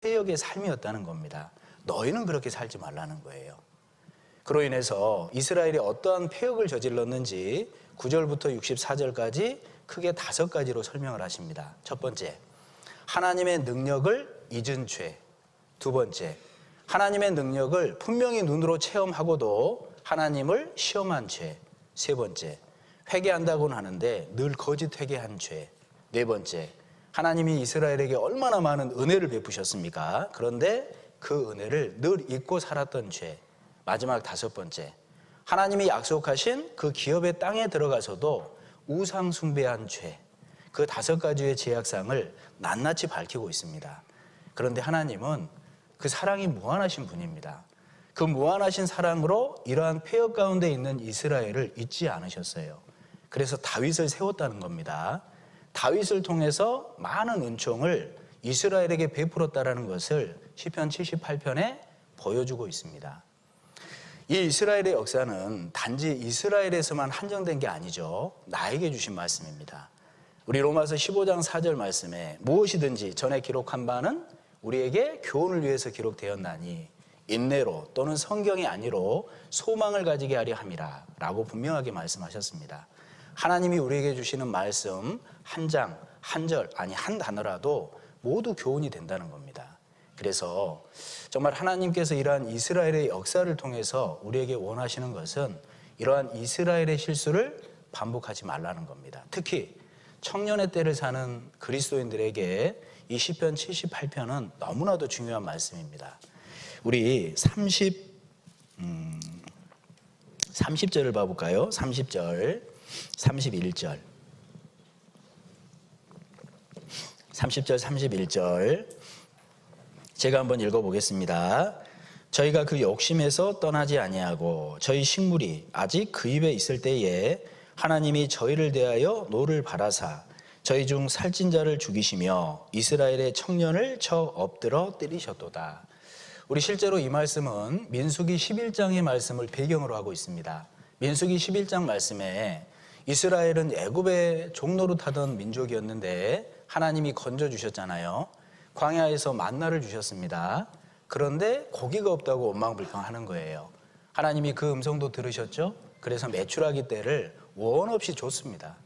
폐역의 삶이었다는 겁니다. 너희는 그렇게 살지 말라는 거예요. 그로 인해서 이스라엘이 어떠한 폐역을 저질렀는지 9절부터 64절까지 크게 5가지로 설명을 하십니다. 첫 번째, 하나님의 능력을 잊은 죄. 두 번째, 하나님의 능력을 분명히 눈으로 체험하고도 하나님을 시험한 죄. 세 번째, 회개한다고는 하는데 늘 거짓 회개한 죄. 네 번째, 하나님이 이스라엘에게 얼마나 많은 은혜를 베푸셨습니까? 그런데 그 은혜를 늘 잊고 살았던 죄. 마지막 5번째, 하나님이 약속하신 그 기업의 땅에 들어가서도 우상 숭배한 죄. 그 5가지의 죄악상을 낱낱이 밝히고 있습니다. 그런데 하나님은 그 사랑이 무한하신 분입니다. 그 무한하신 사랑으로 이러한 폐역 가운데 있는 이스라엘을 잊지 않으셨어요. 그래서 다윗을 세웠다는 겁니다. 다윗을 통해서 많은 은총을 이스라엘에게 베풀었다는 것을 시편 78편에 보여주고 있습니다. 이 이스라엘의 역사는 단지 이스라엘에서만 한정된 게 아니죠. 나에게 주신 말씀입니다. 우리 로마서 15장 4절 말씀에 무엇이든지 전에 기록한 바는 우리에게 교훈을 위해서 기록되었나니 인내로 또는 성경이 아니로 소망을 가지게 하려 함이라 라고 분명하게 말씀하셨습니다. 하나님이 우리에게 주시는 말씀 한 장, 한 절, 아니 한 단어라도 모두 교훈이 된다는 겁니다. 그래서 정말 하나님께서 이러한 이스라엘의 역사를 통해서 우리에게 원하시는 것은 이러한 이스라엘의 실수를 반복하지 말라는 겁니다. 특히 청년의 때를 사는 그리스도인들에게 이 시편 78편은 너무나도 중요한 말씀입니다. 우리 30절을 봐볼까요? 30절, 31절. 30절, 31절. 제가 한번 읽어보겠습니다. 저희가 그 욕심에서 떠나지 아니하고 저희 식물이 아직 그 입에 있을 때에 하나님이 저희를 대하여 노를 바라사 저희 중 살찐 자를 죽이시며 이스라엘의 청년을 쳐 엎드러 때리셨도다. 우리 실제로 이 말씀은 민수기 11장의 말씀을 배경으로 하고 있습니다. 민수기 11장 말씀에 이스라엘은 애굽의 종노릇하던 민족이었는데 하나님이 건져주셨잖아요. 광야에서 만나를 주셨습니다. 그런데 고기가 없다고 원망불평하는 거예요. 하나님이 그 음성도 들으셨죠? 그래서 메추라기 떼를 원 없이 줬습니다.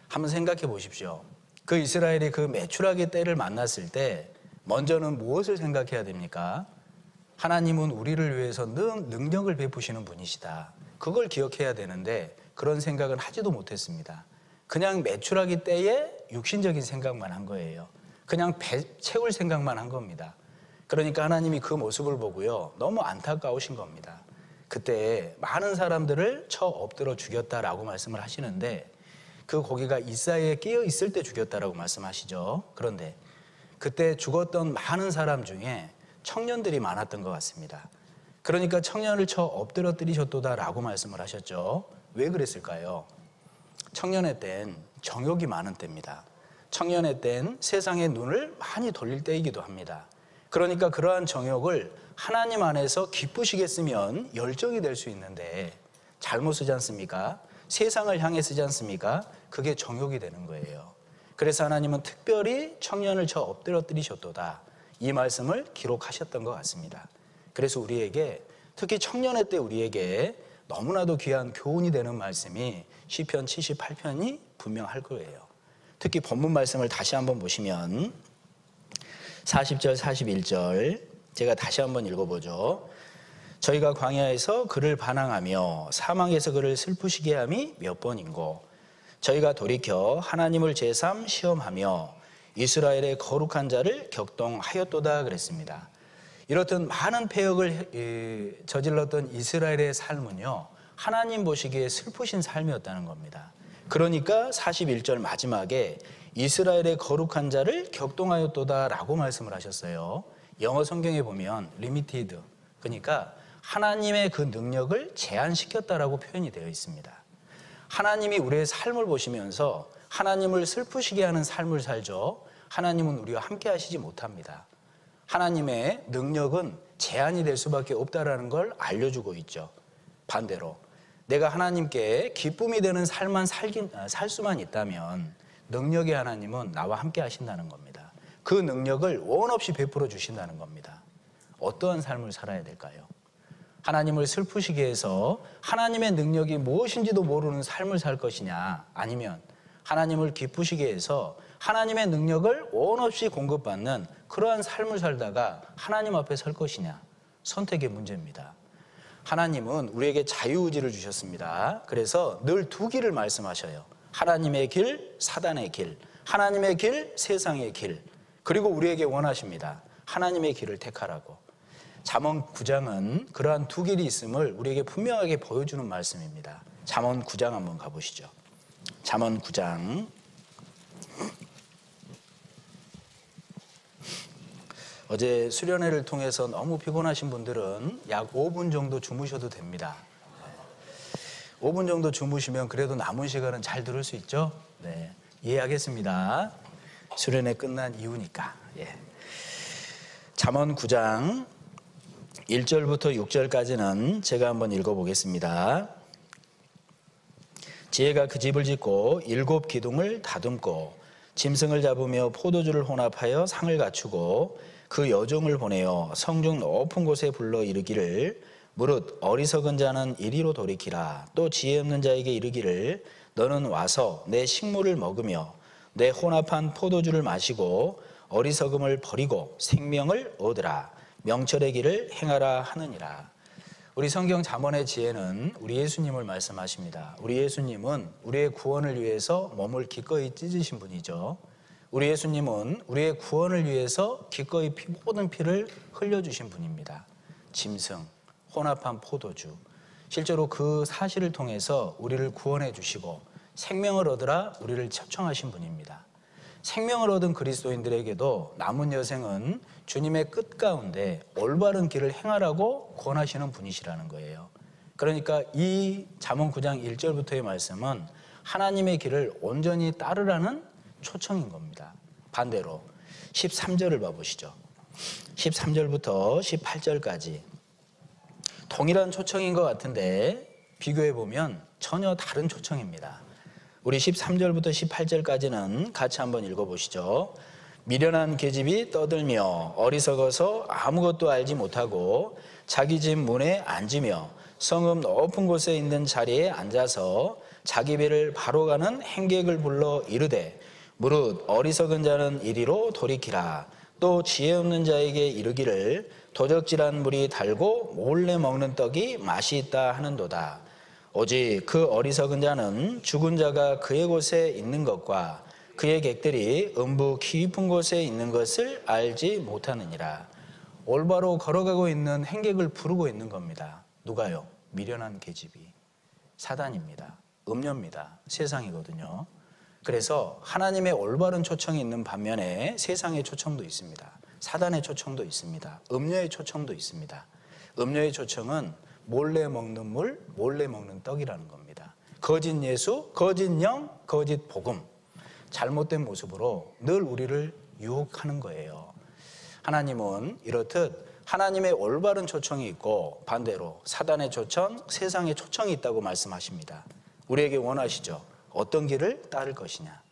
한번 생각해 보십시오. 그 이스라엘이 그 메추라기 떼를 만났을 때 먼저는 무엇을 생각해야 됩니까? 하나님은 우리를 위해서 늘 능력을 베푸시는 분이시다. 그걸 기억해야 되는데 그런 생각은 하지도 못했습니다. 그냥 메추라기 떼에 육신적인 생각만 한 거예요. 그냥 배 채울 생각만 한 겁니다. 그러니까 하나님이 그 모습을 보고요, 너무 안타까우신 겁니다. 그때 많은 사람들을 쳐 엎드려 죽였다라고 말씀을 하시는데 그 고기가 이사이에 끼어 있을 때 죽였다라고 말씀하시죠. 그런데 그때 죽었던 많은 사람 중에 청년들이 많았던 것 같습니다. 그러니까 청년을 쳐 엎드려 때리셨도다라고 말씀을 하셨죠. 왜 그랬을까요? 청년의 땐 정욕이 많은 때입니다. 청년의 땐 세상의 눈을 많이 돌릴 때이기도 합니다. 그러니까 그러한 정욕을 하나님 안에서 기쁘시겠으면 열정이 될 수 있는데 잘못 쓰지 않습니까? 세상을 향해 쓰지 않습니까? 그게 정욕이 되는 거예요. 그래서 하나님은 특별히 청년을 쳐 엎드려 때리셨도다. 이 말씀을 기록하셨던 것 같습니다. 그래서 우리에게 특히 청년의 때 우리에게 너무나도 귀한 교훈이 되는 말씀이 시편 78편이 분명할 거예요. 특히 본문 말씀을 다시 한번 보시면 40절, 41절 제가 다시 한번 읽어보죠. 저희가 광야에서 그를 반항하며 사망에서 그를 슬프시게 함이 몇 번인고 저희가 돌이켜 하나님을 제삼 시험하며 이스라엘의 거룩한 자를 격동하였도다 그랬습니다. 이렇듯 많은 폐역을 저질렀던 이스라엘의 삶은요, 하나님 보시기에 슬프신 삶이었다는 겁니다. 그러니까 41절 마지막에 이스라엘의 거룩한 자를 격동하였도다 라고 말씀을 하셨어요. 영어 성경에 보면 limited, 그러니까 하나님의 그 능력을 제한시켰다라고 표현이 되어 있습니다. 하나님이 우리의 삶을 보시면서 하나님을 슬프시게 하는 삶을 살죠. 하나님은 우리와 함께 하시지 못합니다. 하나님의 능력은 제한이 될 수밖에 없다라는 걸 알려주고 있죠. 반대로 내가 하나님께 기쁨이 되는 삶만 살 수만 있다면 능력의 하나님은 나와 함께 하신다는 겁니다. 그 능력을 원 없이 베풀어 주신다는 겁니다. 어떠한 삶을 살아야 될까요? 하나님을 슬프시게 해서 하나님의 능력이 무엇인지도 모르는 삶을 살 것이냐, 아니면 하나님을 기쁘시게 해서 하나님의 능력을 원 없이 공급받는 그러한 삶을 살다가 하나님 앞에 설 것이냐, 선택의 문제입니다. 하나님은 우리에게 자유의지를 주셨습니다. 그래서 늘 두 길을 말씀하셔요. 하나님의 길, 사단의 길, 하나님의 길, 세상의 길. 그리고 우리에게 원하십니다. 하나님의 길을 택하라고. 잠언 9장은 그러한 두 길이 있음을 우리에게 분명하게 보여주는 말씀입니다. 잠언 9장 한번 가보시죠. 잠언 9장. 어제 수련회를 통해서 너무 피곤하신 분들은 약 5분 정도 주무셔도 됩니다. 5분 정도 주무시면 그래도 남은 시간은 잘 들을 수 있죠? 네, 이해하겠습니다. 수련회 끝난 이유니까. 예. 잠언 9장 1절부터 6절까지는 제가 한번 읽어보겠습니다. 지혜가 그 집을 짓고 7 기둥을 다듬고 짐승을 잡으며 포도주를 혼합하여 상을 갖추고 그 여종을 보내어 성중 높은 곳에 불러 이르기를 무릇 어리석은 자는 이리로 돌이키라. 또 지혜 없는 자에게 이르기를 너는 와서 내 식물을 먹으며 내 혼합한 포도주를 마시고 어리석음을 버리고 생명을 얻으라. 명철의 길을 행하라 하느니라. 우리 성경 잠언의 지혜는 우리 예수님을 말씀하십니다. 우리 예수님은 우리의 구원을 위해서 몸을 기꺼이 찢으신 분이죠. 우리 예수님은 우리의 구원을 위해서 기꺼이 모든 피를 흘려주신 분입니다. 짐승, 혼합한 포도주. 실제로 그 사실을 통해서 우리를 구원해 주시고 생명을 얻으라 우리를 초청하신 분입니다. 생명을 얻은 그리스도인들에게도 남은 여생은 주님의 끝 가운데 올바른 길을 행하라고 권하시는 분이시라는 거예요. 그러니까 이 잠언 9장 1절부터의 말씀은 하나님의 길을 온전히 따르라는 초청인 겁니다. 반대로 13절을 봐보시죠. 13절부터 18절까지 동일한 초청인 것 같은데 비교해보면 전혀 다른 초청입니다. 우리 13절부터 18절까지는 같이 한번 읽어보시죠. 미련한 계집이 떠들며 어리석어서 아무것도 알지 못하고 자기 집 문에 앉으며 성읍 높은 곳에 있는 자리에 앉아서 자기 배를 바로 가는 행객을 불러 이르되 무릇 어리석은 자는 이리로 돌이키라. 또 지혜 없는 자에게 이르기를 도적질한 물이 달고 몰래 먹는 떡이 맛이 있다 하는도다. 오직 그 어리석은 자는 죽은 자가 그의 곳에 있는 것과 그의 객들이 음부 깊은 곳에 있는 것을 알지 못하느니라. 올바로 걸어가고 있는 행객을 부르고 있는 겁니다. 누가요? 미련한 계집이. 사단입니다. 음녀입니다. 세상이거든요. 그래서 하나님의 올바른 초청이 있는 반면에 세상의 초청도 있습니다. 사단의 초청도 있습니다. 음녀의 초청도 있습니다. 음녀의 초청은 몰래 먹는 물, 몰래 먹는 떡이라는 겁니다. 거짓 예수, 거짓 영, 거짓 복음. 잘못된 모습으로 늘 우리를 유혹하는 거예요. 하나님은 이렇듯 하나님의 올바른 초청이 있고 반대로 사단의 초청, 세상의 초청이 있다고 말씀하십니다. 우리에게 원하시죠. 어떤 길을 따를 것이냐.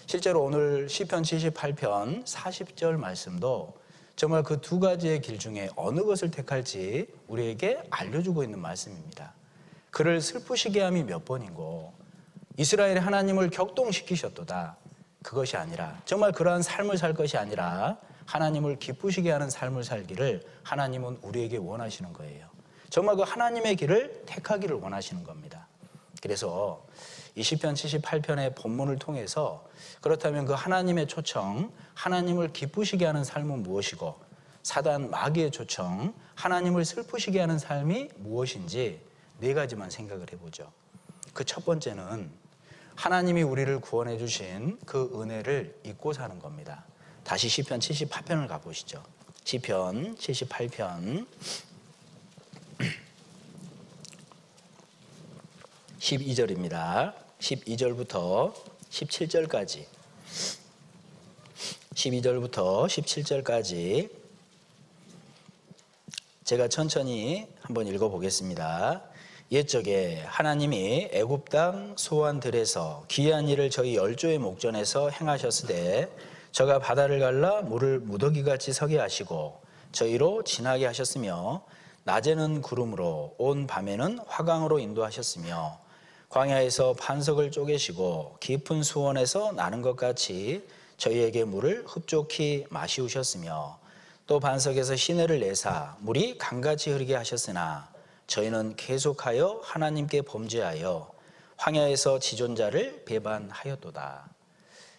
실제로 오늘 시편 78편 40절 말씀도 정말 그 두 가지의 길 중에 어느 것을 택할지 우리에게 알려주고 있는 말씀입니다. 그를 슬프시게 함이 몇 번이고 이스라엘의 하나님을 격동시키셨도다. 그것이 아니라 정말 그러한 삶을 살 것이 아니라 하나님을 기쁘시게 하는 삶을 살기를 하나님은 우리에게 원하시는 거예요. 정말 그 하나님의 길을 택하기를 원하시는 겁니다. 그래서 이 시편 78편의 본문을 통해서 그렇다면 그 하나님의 초청, 하나님을 기쁘시게 하는 삶은 무엇이고 사단 마귀의 초청, 하나님을 슬프시게 하는 삶이 무엇인지 네 가지만 생각을 해보죠. 그 첫 번째는 하나님이 우리를 구원해 주신 그 은혜를 잊고 사는 겁니다. 다시 시편 78편을 가보시죠. 시편 78편 12절입니다. 12절부터 17절까지 12절부터 17절까지 제가 천천히 한번 읽어보겠습니다. 옛적에 하나님이 애굽 땅 소환들에서 기이한 일을 저희 열조의 목전에서 행하셨으되 저가 바다를 갈라 물을 무더기같이 서게 하시고 저희로 지나게 하셨으며 낮에는 구름으로 온 밤에는 화강으로 인도하셨으며 광야에서 반석을 쪼개시고 깊은 수원에서 나는 것 같이 저희에게 물을 흡족히 마시우셨으며 또 반석에서 시내를 내사 물이 강같이 흐르게 하셨으나 저희는 계속하여 하나님께 범죄하여 황야에서 지존자를 배반하였도다.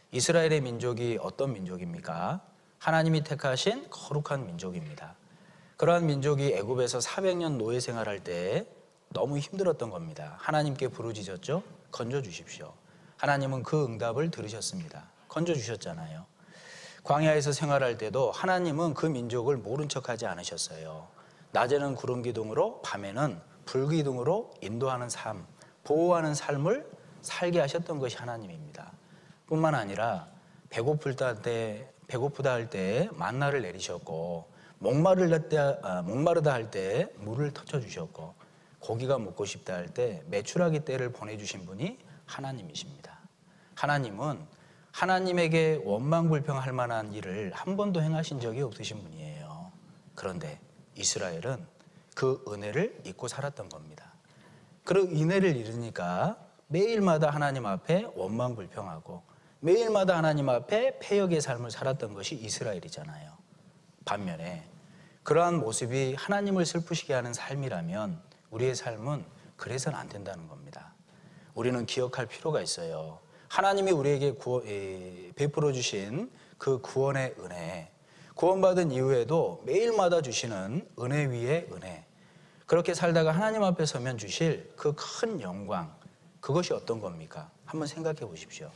이스라엘의 민족이 어떤 민족입니까? 하나님이 택하신 거룩한 민족입니다. 그러한 민족이 애굽에서 400년 노예 생활할 때 너무 힘들었던 겁니다. 하나님께 부르짖었죠? 건져주십시오. 하나님은 그 응답을 들으셨습니다. 건져주셨잖아요. 광야에서 생활할 때도 하나님은 그 민족을 모른 척하지 않으셨어요. 낮에는 구름 기둥으로 밤에는 불 기둥으로 인도하는 삶, 보호하는 삶을 살게 하셨던 것이 하나님입니다. 뿐만 아니라 배고프다 할 때 만나를 내리셨고 목마르다 할 때 물을 터쳐주셨고 고기가 먹고 싶다 할 때 메추라기 떼를 보내주신 분이 하나님이십니다. 하나님은 하나님에게 원망불평할 만한 일을 한 번도 행하신 적이 없으신 분이에요. 그런데 이스라엘은 그 은혜를 잊고 살았던 겁니다. 그 은혜를 잃으니까 매일마다 하나님 앞에 원망불평하고 매일마다 하나님 앞에 패역의 삶을 살았던 것이 이스라엘이잖아요. 반면에 그러한 모습이 하나님을 슬프시게 하는 삶이라면 우리의 삶은 그래서는 안 된다는 겁니다. 우리는 기억할 필요가 있어요. 하나님이 우리에게 베풀어 주신 그 구원의 은혜, 구원받은 이후에도 매일마다 주시는 은혜 위에 은혜, 그렇게 살다가 하나님 앞에 서면 주실 그 큰 영광, 그것이 어떤 겁니까? 한번 생각해 보십시오.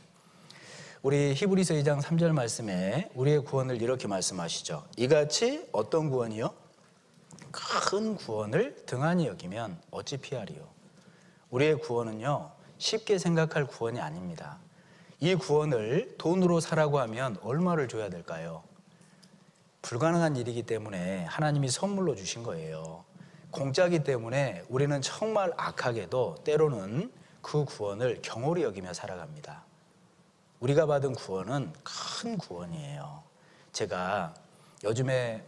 우리 히브리서 2장 3절 말씀에 우리의 구원을 이렇게 말씀하시죠. 이같이 어떤 구원이요? 큰 구원을 등한히 여기면 어찌 피하리요? 우리의 구원은요, 쉽게 생각할 구원이 아닙니다. 이 구원을 돈으로 사라고 하면 얼마를 줘야 될까요? 불가능한 일이기 때문에 하나님이 선물로 주신 거예요. 공짜기 때문에 우리는 정말 악하게도 때로는 그 구원을 경홀히 여기며 살아갑니다. 우리가 받은 구원은 큰 구원이에요. 제가 요즘에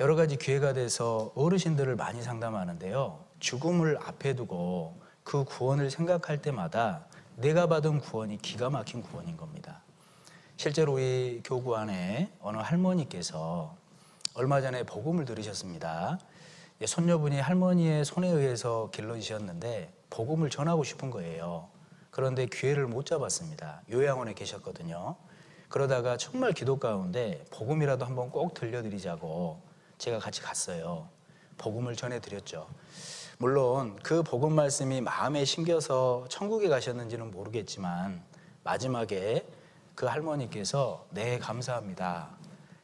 여러 가지 기회가 돼서 어르신들을 많이 상담하는데요. 죽음을 앞에 두고 그 구원을 생각할 때마다 내가 받은 구원이 기가 막힌 구원인 겁니다. 실제로 우리 교구 안에 어느 할머니께서 얼마 전에 복음을 들으셨습니다. 손녀분이 할머니의 손에 의해서 길러지셨는데 복음을 전하고 싶은 거예요. 그런데 기회를 못 잡았습니다. 요양원에 계셨거든요. 그러다가 정말 기도 가운데 복음이라도 한번 꼭 들려드리자고 제가 같이 갔어요. 복음을 전해드렸죠. 물론 그 복음 말씀이 마음에 심겨서 천국에 가셨는지는 모르겠지만 마지막에 그 할머니께서 네, 감사합니다.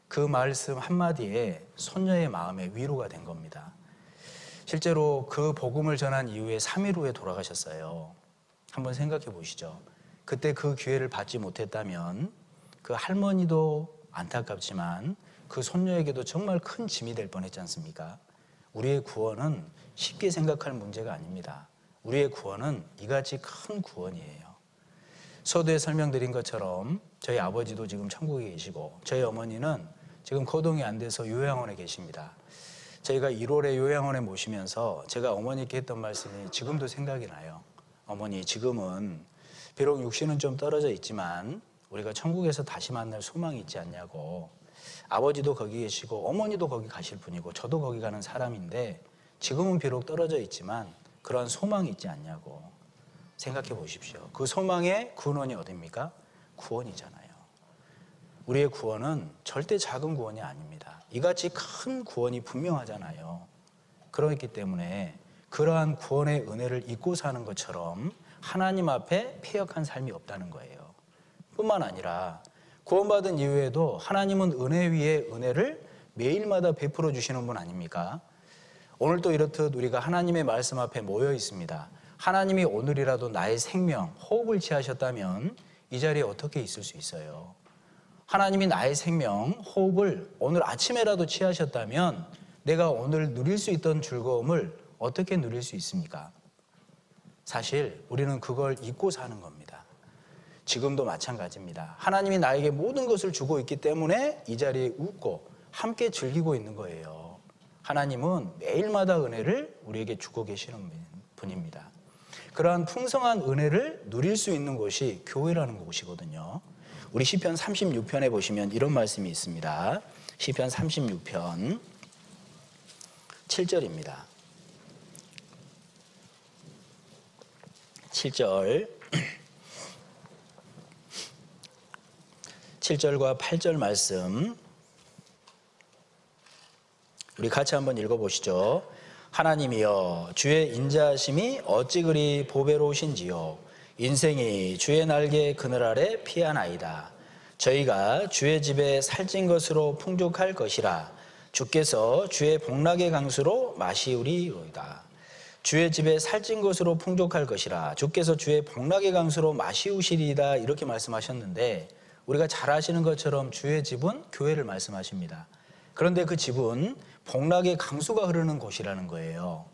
그 말씀 한마디에 손녀의 마음에 위로가 된 겁니다. 실제로 그 복음을 전한 이후에 3일 후에 돌아가셨어요. 한번 생각해 보시죠. 그때 그 기회를 받지 못했다면 그 할머니도 안타깝지만 그 손녀에게도 정말 큰 짐이 될 뻔했지 않습니까? 우리의 구원은 쉽게 생각할 문제가 아닙니다. 우리의 구원은 이같이 큰 구원이에요. 서두에 설명드린 것처럼 저희 아버지도 지금 천국에 계시고 저희 어머니는 지금 거동이 안 돼서 요양원에 계십니다. 저희가 1월에 요양원에 모시면서 제가 어머니께 했던 말씀이 지금도 생각이 나요. 어머니, 지금은 비록 육신은 좀 떨어져 있지만 우리가 천국에서 다시 만날 소망이 있지 않냐고. 아버지도 거기 계시고 어머니도 거기 가실 분이고 저도 거기 가는 사람인데 지금은 비록 떨어져 있지만 그러한 소망이 있지 않냐고. 생각해 보십시오. 그 소망의 근원이 어디입니까? 구원이잖아요. 우리의 구원은 절대 작은 구원이 아닙니다. 이같이 큰 구원이 분명하잖아요. 그렇기 때문에 그러한 구원의 은혜를 잊고 사는 것처럼 하나님 앞에 패역한 삶이 없다는 거예요. 뿐만 아니라 구원받은 이후에도 하나님은 은혜 위에 은혜를 매일마다 베풀어 주시는 분 아닙니까? 오늘도 이렇듯 우리가 하나님의 말씀 앞에 모여 있습니다. 하나님이 오늘이라도 나의 생명, 호흡을 취하셨다면 이 자리에 어떻게 있을 수 있어요? 하나님이 나의 생명, 호흡을 오늘 아침에라도 취하셨다면 내가 오늘 누릴 수 있던 즐거움을 어떻게 누릴 수 있습니까? 사실 우리는 그걸 잊고 사는 겁니다. 지금도 마찬가지입니다. 하나님이 나에게 모든 것을 주고 있기 때문에 이 자리에 웃고 함께 즐기고 있는 거예요. 하나님은 매일마다 은혜를 우리에게 주고 계시는 분입니다. 그러한 풍성한 은혜를 누릴 수 있는 곳이 교회라는 곳이거든요. 우리 시편 36편에 보시면 이런 말씀이 있습니다. 시편 36편 7절입니다. 7절 7절과 8절 말씀 우리 같이 한번 읽어보시죠. 하나님이여 주의 인자하심이 어찌 그리 보배로우신지요. 인생이 주의 날개 그늘 아래 피하나이다. 저희가 주의 집에 살찐 것으로 풍족할 것이라. 주께서 주의 복락의 강수로 마시우리로이다. 주의 집에 살찐 것으로 풍족할 것이라. 주께서 주의 복락의 강수로 마시우시리이다. 이렇게 말씀하셨는데 우리가 잘 아시는 것처럼 주의 집은 교회를 말씀하십니다. 그런데 그 집은 복락의 강수가 흐르는 곳이라는 거예요.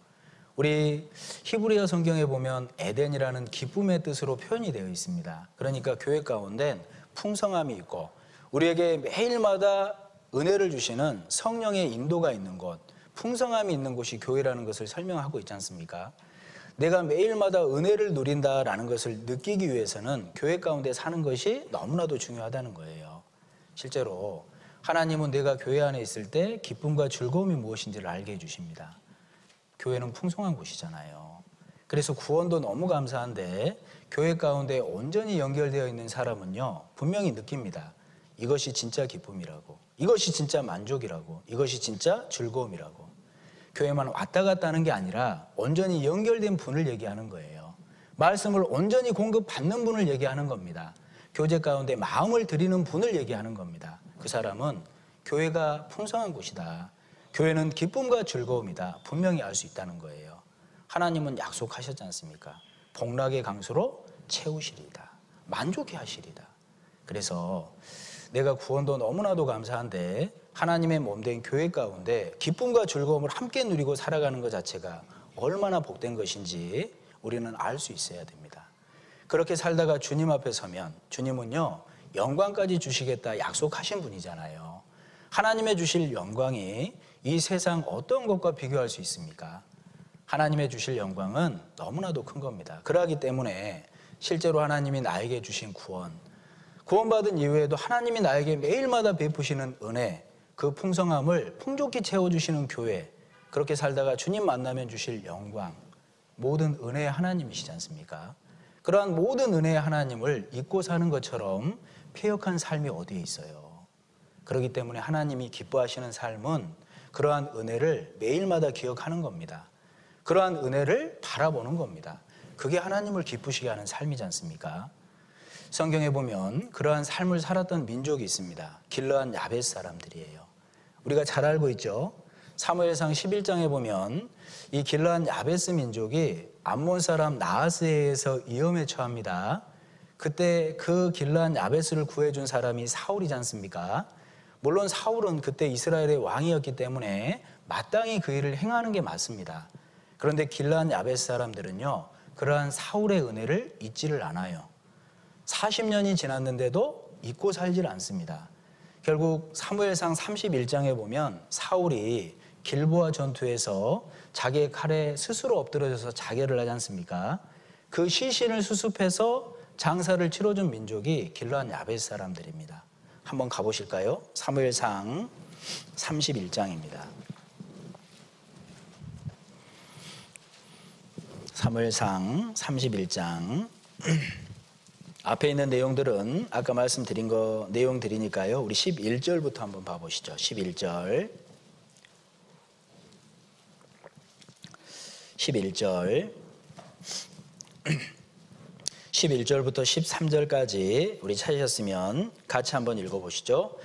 우리 히브리어 성경에 보면 에덴이라는 기쁨의 뜻으로 표현이 되어 있습니다. 그러니까 교회 가운데 풍성함이 있고 우리에게 매일마다 은혜를 주시는 성령의 인도가 있는 곳, 풍성함이 있는 곳이 교회라는 것을 설명하고 있지 않습니까? 내가 매일마다 은혜를 누린다라는 것을 느끼기 위해서는 교회 가운데 사는 것이 너무나도 중요하다는 거예요. 실제로 하나님은 내가 교회 안에 있을 때 기쁨과 즐거움이 무엇인지를 알게 해주십니다. 교회는 풍성한 곳이잖아요. 그래서 구원도 너무 감사한데 교회 가운데 온전히 연결되어 있는 사람은요 분명히 느낍니다. 이것이 진짜 기쁨이라고, 이것이 진짜 만족이라고, 이것이 진짜 즐거움이라고. 교회만 왔다 갔다 하는 게 아니라 온전히 연결된 분을 얘기하는 거예요. 말씀을 온전히 공급받는 분을 얘기하는 겁니다. 교제 가운데 마음을 드리는 분을 얘기하는 겁니다. 그 사람은 교회가 풍성한 곳이다. 교회는 기쁨과 즐거움이다. 분명히 알 수 있다는 거예요. 하나님은 약속하셨지 않습니까? 복락의 강수로 채우시리다. 만족해 하시리다. 그래서 내가 구원도 너무나도 감사한데 하나님의 몸된 교회 가운데 기쁨과 즐거움을 함께 누리고 살아가는 것 자체가 얼마나 복된 것인지 우리는 알 수 있어야 됩니다. 그렇게 살다가 주님 앞에 서면 주님은요 영광까지 주시겠다 약속하신 분이잖아요. 하나님의 주실 영광이 이 세상 어떤 것과 비교할 수 있습니까? 하나님의 주실 영광은 너무나도 큰 겁니다. 그러기 때문에 실제로 하나님이 나에게 주신 구원받은 이후에도 하나님이 나에게 매일마다 베푸시는 은혜, 그 풍성함을 풍족히 채워주시는 교회, 그렇게 살다가 주님 만나면 주실 영광, 모든 은혜의 하나님이시지 않습니까? 그러한 모든 은혜의 하나님을 잊고 사는 것처럼 폐역한 삶이 어디에 있어요? 그렇기 때문에 하나님이 기뻐하시는 삶은 그러한 은혜를 매일마다 기억하는 겁니다. 그러한 은혜를 바라보는 겁니다. 그게 하나님을 기쁘시게 하는 삶이지 않습니까? 성경에 보면 그러한 삶을 살았던 민족이 있습니다. 길르앗 야벳 사람들이에요. 우리가 잘 알고 있죠. 사무엘상 11장에 보면 이 길르앗 야벳 민족이 암몬 사람 나하스에 의해서 위험에 처합니다. 그때 그 길르앗 야벳을 구해준 사람이 사울이지 않습니까? 물론 사울은 그때 이스라엘의 왕이었기 때문에 마땅히 그 일을 행하는 게 맞습니다. 그런데 길르앗 야벳 사람들은요 그러한 사울의 은혜를 잊지를 않아요. 40년이 지났는데도 잊고 살질 않습니다. 결국 사무엘상 31장에 보면 사울이 길보아 전투에서 자기의 칼에 스스로 엎드려져서 자결을 하지 않습니까? 그 시신을 수습해서 장사를 치러준 민족이 길르앗 야벳 사람들입니다. 한번 가보실까요? 사무엘상 31장입니다. 사무엘상 31장 앞에 있는 내용들은 아까 말씀드린 거 내용 드리니까요. 우리 11절부터 한번 봐보시죠. 11절 11절부터 13절까지 우리 찾으셨으면 같이 한번 읽어보시죠.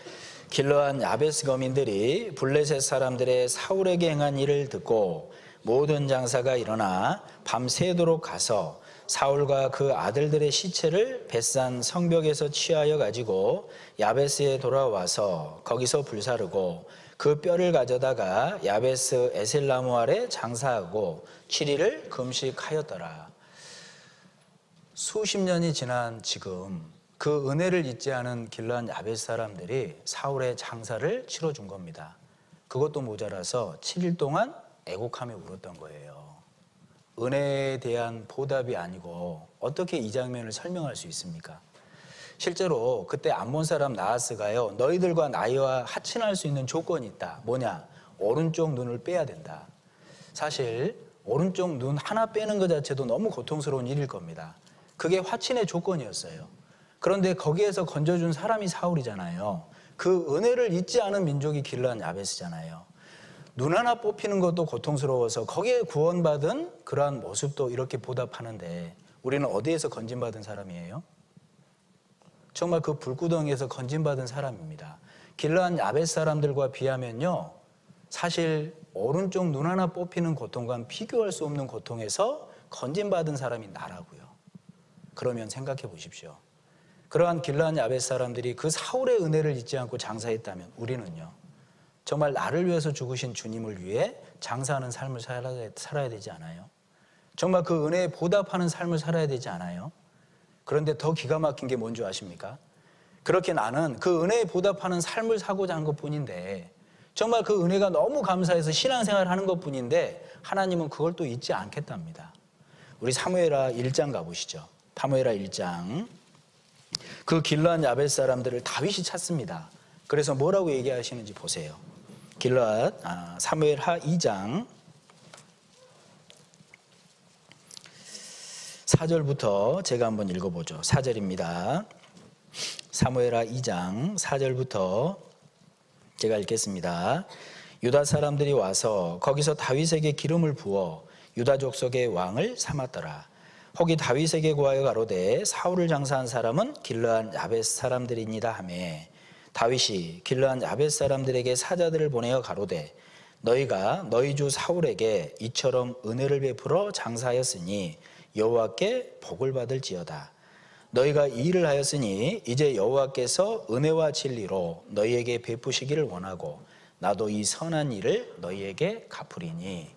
길르앗 야베스 거민들이 블레셋 사람들의 사울에게 행한 일을 듣고 모든 장사가 일어나 밤새도록 가서 사울과 그 아들들의 시체를 벳산 성벽에서 취하여 가지고 야베스에 돌아와서 거기서 불사르고 그 뼈를 가져다가 야베스 에셀나무 아래 장사하고 7일을 금식하였더라. 수십 년이 지난 지금 그 은혜를 잊지 않은 길르앗 야베스 사람들이 사울의 장사를 치러준 겁니다. 그것도 모자라서 7일 동안 애곡하며 울었던 거예요. 은혜에 대한 보답이 아니고 어떻게 이 장면을 설명할 수 있습니까? 실제로 그때 암몬 사람 나하스가요, 너희들과 나와 하친할 수 있는 조건이 있다. 뭐냐? 오른쪽 눈을 빼야 된다. 사실 오른쪽 눈 하나 빼는 것 자체도 너무 고통스러운 일일 겁니다. 그게 화친의 조건이었어요. 그런데 거기에서 건져준 사람이 사울이잖아요. 그 은혜를 잊지 않은 민족이 길르앗 야베스잖아요. 눈 하나 뽑히는 것도 고통스러워서 거기에 구원받은 그러한 모습도 이렇게 보답하는데 우리는 어디에서 건진받은 사람이에요? 정말 그 불구덩이에서 건진받은 사람입니다. 길르앗 야베스 사람들과 비하면요, 사실 오른쪽 눈 하나 뽑히는 고통과는 비교할 수 없는 고통에서 건진받은 사람이 나라고요. 그러면 생각해 보십시오. 그러한 길르앗 야베스 사람들이 그 사울의 은혜를 잊지 않고 장사했다면 우리는요, 정말 나를 위해서 죽으신 주님을 위해 장사하는 삶을 살아야 되지 않아요? 정말 그 은혜에 보답하는 삶을 살아야 되지 않아요? 그런데 더 기가 막힌 게 뭔지 아십니까? 그렇게 나는 그 은혜에 보답하는 삶을 사고자 한 것뿐인데, 정말 그 은혜가 너무 감사해서 신앙생활을 하는 것뿐인데 하나님은 그걸 또 잊지 않겠답니다. 우리 사무엘하 1장 가보시죠. 사무엘하 1장. 그 길르앗 야베스 사람들을 다윗이 찾습니다. 그래서 뭐라고 얘기하시는지 보세요. 사무엘하 2장 4절부터 제가 한번 읽어보죠. 4절입니다. 사무엘하 2장 4절부터 제가 읽겠습니다. 유다 사람들이 와서 거기서 다윗에게 기름을 부어 유다 족속의 왕을 삼았더라. 혹이 다윗에게 구하여 가로되 사울을 장사한 사람은 길르앗 야베스 사람들이니라 하매 다윗이 길르앗 야베스 사람들에게 사자들을 보내어 가로되 너희가 너희 주 사울에게 이처럼 은혜를 베풀어 장사하였으니 여호와께 복을 받을지어다. 너희가 이 일을 하였으니 이제 여호와께서 은혜와 진리로 너희에게 베푸시기를 원하고 나도 이 선한 일을 너희에게 갚으리니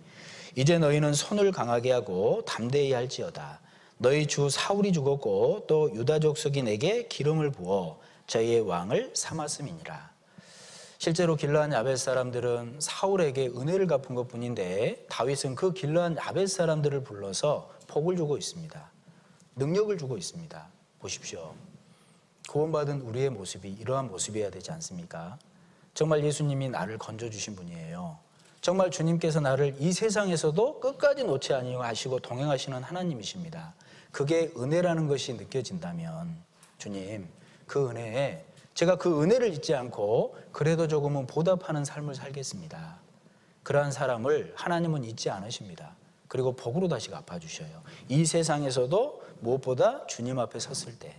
이제 너희는 손을 강하게 하고 담대히 할지어다. 너희 주 사울이 죽었고 또 유다 족속이 내게 기름을 부어 저희의 왕을 삼았음이니라. 실제로 길르앗 야베스 사람들은 사울에게 은혜를 갚은 것뿐인데 다윗은 그 길르앗 야베스 사람들을 불러서 복을 주고 있습니다. 능력을 주고 있습니다. 보십시오. 구원받은 우리의 모습이 이러한 모습이어야 되지 않습니까? 정말 예수님이 나를 건져주신 분이에요. 정말 주님께서 나를 이 세상에서도 끝까지 놓지 아니하시고 동행하시는 하나님이십니다. 그게 은혜라는 것이 느껴진다면 주님, 그 은혜에 제가 그 은혜를 잊지 않고 그래도 조금은 보답하는 삶을 살겠습니다. 그러한 사람을 하나님은 잊지 않으십니다. 그리고 복으로 다시 갚아주셔요. 이 세상에서도 무엇보다 주님 앞에 섰을 때.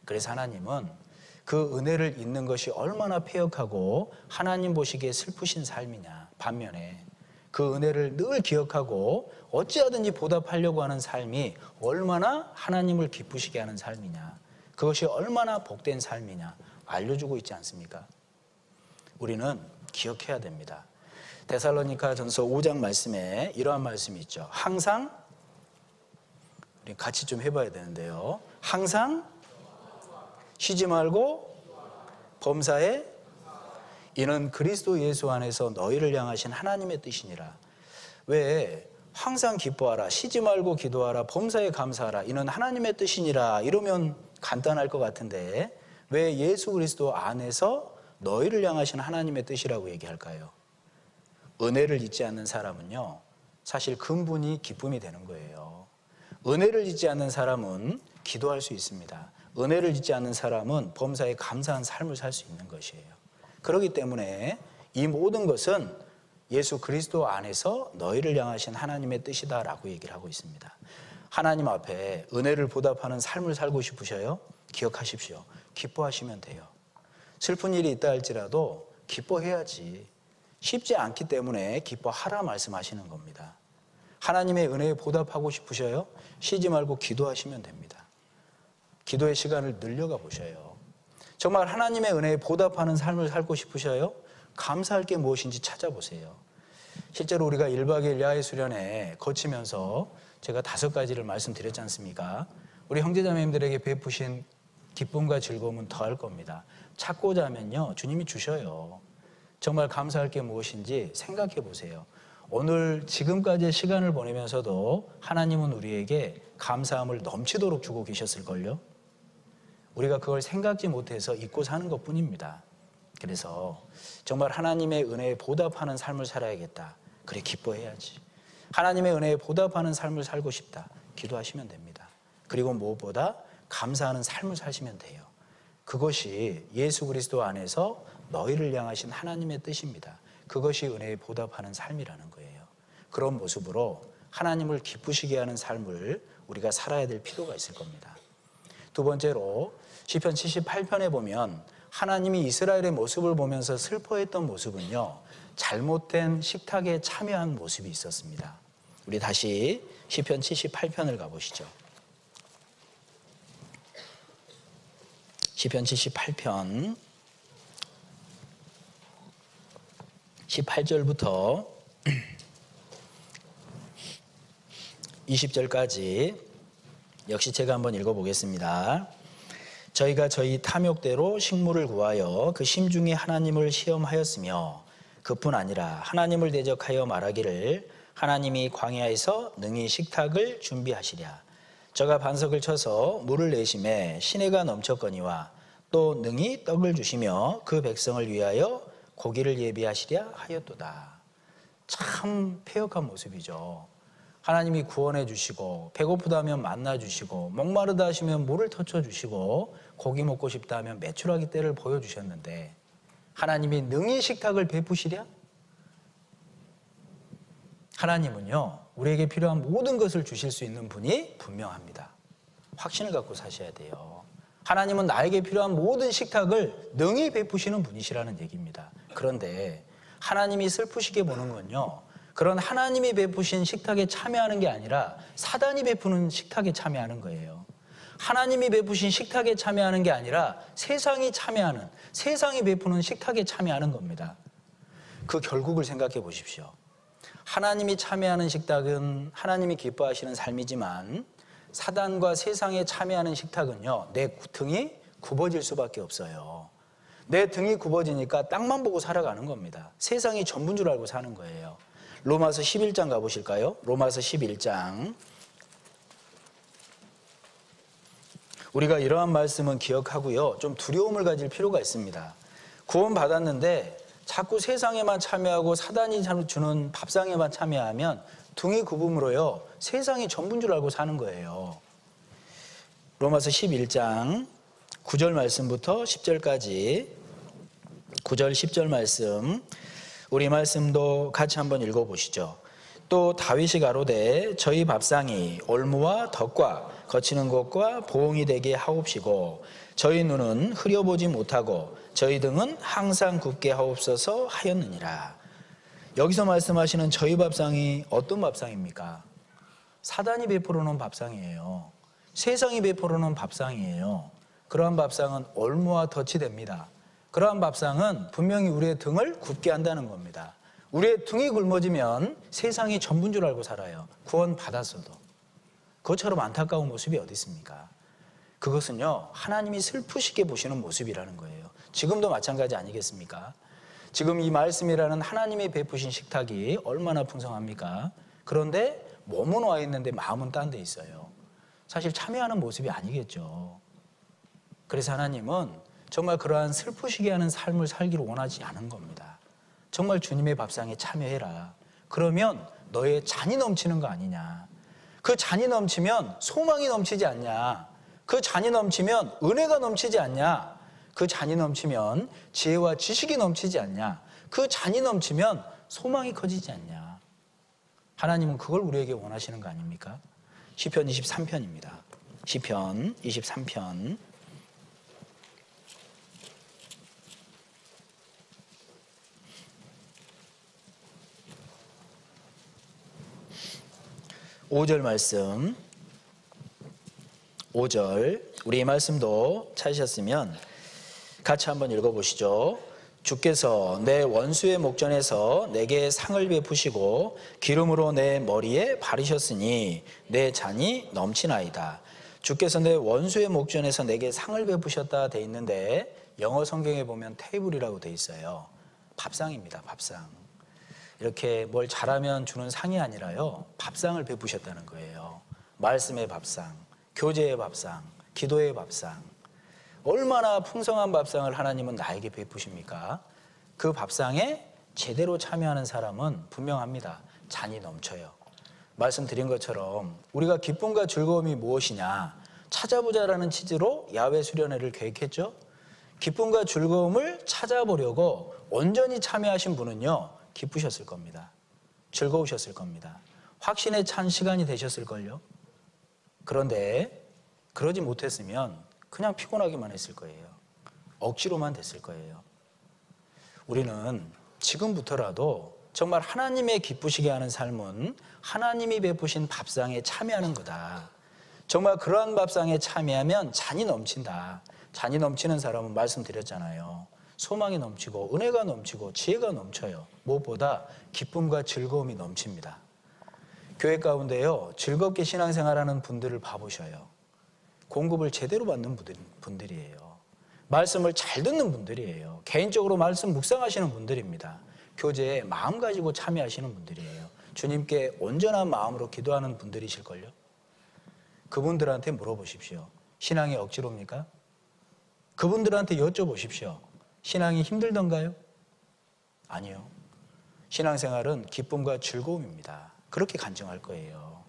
그래서 하나님은 그 은혜를 잊는 것이 얼마나 패역하고 하나님 보시기에 슬프신 삶이냐. 반면에 그 은혜를 늘 기억하고 어찌하든지 보답하려고 하는 삶이 얼마나 하나님을 기쁘시게 하는 삶이냐. 그것이 얼마나 복된 삶이냐 알려주고 있지 않습니까? 우리는 기억해야 됩니다. 데살로니가 전서 5장 말씀에 이러한 말씀이 있죠. 항상, 우리 같이 좀 해봐야 되는데요. 항상 쉬지 말고 범사에 이는 그리스도 예수 안에서 너희를 향하신 하나님의 뜻이니라. 왜 항상 기뻐하라, 쉬지 말고 기도하라, 범사에 감사하라, 이는 하나님의 뜻이니라 이러면 간단할 것 같은데 왜 예수 그리스도 안에서 너희를 향하신 하나님의 뜻이라고 얘기할까요? 은혜를 잊지 않는 사람은요, 사실 근본이 기쁨이 되는 거예요. 은혜를 잊지 않는 사람은 기도할 수 있습니다. 은혜를 잊지 않는 사람은 범사에 감사한 삶을 살 수 있는 것이에요. 그렇기 때문에 이 모든 것은 예수 그리스도 안에서 너희를 향하신 하나님의 뜻이다라고 얘기를 하고 있습니다. 하나님 앞에 은혜를 보답하는 삶을 살고 싶으셔요? 기억하십시오. 기뻐하시면 돼요. 슬픈 일이 있다 할지라도 기뻐해야지. 쉽지 않기 때문에 기뻐하라 말씀하시는 겁니다. 하나님의 은혜에 보답하고 싶으셔요? 쉬지 말고 기도하시면 됩니다. 기도의 시간을 늘려가 보셔요. 정말 하나님의 은혜에 보답하는 삶을 살고 싶으셔요? 감사할 게 무엇인지 찾아보세요. 실제로 우리가 1박 2일 야외 수련회 거치면서 제가 5가지를 말씀드렸지 않습니까? 우리 형제자매님들에게 베푸신 기쁨과 즐거움은 더할 겁니다. 찾고자 하면요, 주님이 주셔요. 정말 감사할 게 무엇인지 생각해 보세요. 오늘 지금까지의 시간을 보내면서도 하나님은 우리에게 감사함을 넘치도록 주고 계셨을걸요. 우리가 그걸 생각지 못해서 잊고 사는 것뿐입니다. 그래서 정말 하나님의 은혜에 보답하는 삶을 살아야겠다. 그래, 기뻐해야지. 하나님의 은혜에 보답하는 삶을 살고 싶다. 기도하시면 됩니다. 그리고 무엇보다 감사하는 삶을 사시면 돼요. 그것이 예수 그리스도 안에서 너희를 향하신 하나님의 뜻입니다. 그것이 은혜에 보답하는 삶이라는 거예요. 그런 모습으로 하나님을 기쁘시게 하는 삶을 우리가 살아야 될 필요가 있을 겁니다. 두 번째로 시편 78편에 보면 하나님이 이스라엘의 모습을 보면서 슬퍼했던 모습은요, 잘못된 식탁에 참여한 모습이 있었습니다. 우리 다시 시편 78편을 가보시죠. 시편 78편 18절부터 20절까지 역시 제가 한번 읽어보겠습니다. 저희가 저희 탐욕대로 식물을 구하여 그 심중에 하나님을 시험하였으며 그뿐 아니라 하나님을 대적하여 말하기를 하나님이 광야에서 능히 식탁을 준비하시랴. 저가 반석을 쳐서 물을 내심에 시내가 넘쳤거니와 또 능히 떡을 주시며 그 백성을 위하여 고기를 예비하시랴 하였도다. 참 패역한 모습이죠. 하나님이 구원해 주시고 배고프다 하면 만나 주시고 목마르다 하시면 물을 터쳐 주시고 고기 먹고 싶다 하면 메추라기 떼를 보여주셨는데 하나님이 능히 식탁을 베푸시랴? 하나님은요, 우리에게 필요한 모든 것을 주실 수 있는 분이 분명합니다. 확신을 갖고 사셔야 돼요. 하나님은 나에게 필요한 모든 식탁을 능히 베푸시는 분이시라는 얘기입니다. 그런데 하나님이 슬프시게 보는 건요, 그런 하나님이 베푸신 식탁에 참여하는 게 아니라 사단이 베푸는 식탁에 참여하는 거예요. 하나님이 베푸신 식탁에 참여하는 게 아니라 세상이 참여하는, 세상이 베푸는 식탁에 참여하는 겁니다. 그 결국을 생각해 보십시오. 하나님이 참여하는 식탁은 하나님이 기뻐하시는 삶이지만 사단과 세상에 참여하는 식탁은요, 내 등이 굽어질 수밖에 없어요. 내 등이 굽어지니까 땅만 보고 살아가는 겁니다. 세상이 전부인 줄 알고 사는 거예요. 로마서 11장 가보실까요? 로마서 11장. 우리가 이러한 말씀은 기억하고요, 좀 두려움을 가질 필요가 있습니다. 구원 받았는데 자꾸 세상에만 참여하고 사단이 주는 밥상에만 참여하면 등이 굽음으로요, 세상이 전부인 줄 알고 사는 거예요. 로마서 11장 9절 말씀부터 10절까지 9절 10절 말씀, 우리 말씀도 같이 한번 읽어보시죠. 또 다윗이 가로되 저희 밥상이 올무와 덕과 거치는 것과 보응이 되게 하옵시고 저희 눈은 흐려보지 못하고 저희 등은 항상 굽게 하옵소서 하였느니라. 여기서 말씀하시는 저희 밥상이 어떤 밥상입니까? 사단이 베풀어 놓은 밥상이에요. 세상이 베풀어 놓은 밥상이에요. 그러한 밥상은 올무와 덫이 됩니다. 그러한 밥상은 분명히 우리의 등을 굽게 한다는 겁니다. 우리의 등이 굶어지면 세상이 전부인 줄 알고 살아요. 구원 받았어도. 그것처럼 안타까운 모습이 어디 있습니까? 그것은요, 하나님이 슬프시게 보시는 모습이라는 거예요. 지금도 마찬가지 아니겠습니까? 지금 이 말씀이라는 하나님이 베푸신 식탁이 얼마나 풍성합니까? 그런데 몸은 와 있는데 마음은 딴 데 있어요. 사실 참여하는 모습이 아니겠죠. 그래서 하나님은 정말 그러한 슬프시게 하는 삶을 살기를 원하지 않은 겁니다. 정말 주님의 밥상에 참여해라. 그러면 너의 잔이 넘치는 거 아니냐. 그 잔이 넘치면 소망이 넘치지 않냐. 그 잔이 넘치면 은혜가 넘치지 않냐. 그 잔이 넘치면 지혜와 지식이 넘치지 않냐. 그 잔이 넘치면 소망이 커지지 않냐. 하나님은 그걸 우리에게 원하시는 거 아닙니까? 시편 23편입니다. 시편 23편 5절 말씀, 5절 우리 이 말씀도 찾으셨으면 같이 한번 읽어보시죠. 주께서 내 원수의 목전에서 내게 상을 베푸시고 기름으로 내 머리에 바르셨으니 내 잔이 넘치나이다. 주께서 내 원수의 목전에서 내게 상을 베푸셨다 돼 있는데 영어 성경에 보면 테이블이라고 돼 있어요. 밥상입니다. 밥상. 이렇게 뭘 잘하면 주는 상이 아니라요, 밥상을 베푸셨다는 거예요. 말씀의 밥상, 교제의 밥상, 기도의 밥상. 얼마나 풍성한 밥상을 하나님은 나에게 베푸십니까? 그 밥상에 제대로 참여하는 사람은 분명합니다. 잔이 넘쳐요. 말씀드린 것처럼 우리가 기쁨과 즐거움이 무엇이냐 찾아보자라는 취지로 야외 수련회를 계획했죠. 기쁨과 즐거움을 찾아보려고 온전히 참여하신 분은요, 기쁘셨을 겁니다. 즐거우셨을 겁니다. 확신에 찬 시간이 되셨을걸요. 그런데 그러지 못했으면 그냥 피곤하기만 했을 거예요. 억지로만 됐을 거예요. 우리는 지금부터라도 정말 하나님의 기쁘시게 하는 삶은 하나님이 베푸신 밥상에 참여하는 거다. 정말 그러한 밥상에 참여하면 잔이 넘친다. 잔이 넘치는 사람은 말씀드렸잖아요. 소망이 넘치고 은혜가 넘치고 지혜가 넘쳐요. 무엇보다 기쁨과 즐거움이 넘칩니다. 교회 가운데요, 즐겁게 신앙생활하는 분들을 봐보셔요. 공급을 제대로 받는 분들이에요. 말씀을 잘 듣는 분들이에요. 개인적으로 말씀 묵상하시는 분들입니다. 교제에 마음 가지고 참여하시는 분들이에요. 주님께 온전한 마음으로 기도하는 분들이실걸요. 그분들한테 물어보십시오. 신앙이 억지로입니까? 그분들한테 여쭤보십시오. 신앙이 힘들던가요? 아니요. 신앙생활은 기쁨과 즐거움입니다. 그렇게 간증할 거예요.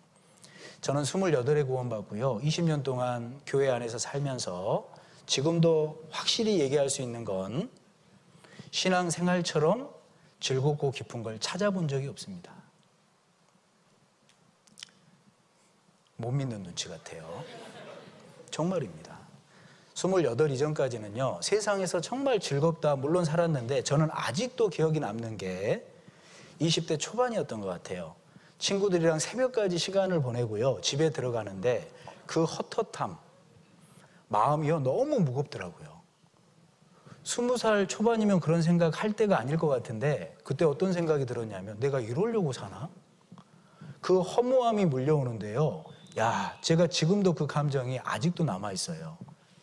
저는 28에 구원받고요, 20년 동안 교회 안에서 살면서 지금도 확실히 얘기할 수 있는 건 신앙생활처럼 즐겁고 깊은 걸 찾아본 적이 없습니다. 못 믿는 눈치 같아요. 정말입니다. 28 이전까지는요, 세상에서 정말 즐겁다 물론 살았는데 저는 아직도 기억이 남는 게 20대 초반이었던 것 같아요. 친구들이랑 새벽까지 시간을 보내고요, 집에 들어가는데 그 헛헛함, 마음이요 너무 무겁더라고요. 20살 초반이면 그런 생각 할 때가 아닐 것 같은데 그때 어떤 생각이 들었냐면, 내가 이러려고 사나? 그 허무함이 물려오는데요, 제가 지금도 그 감정이 아직도 남아있어요.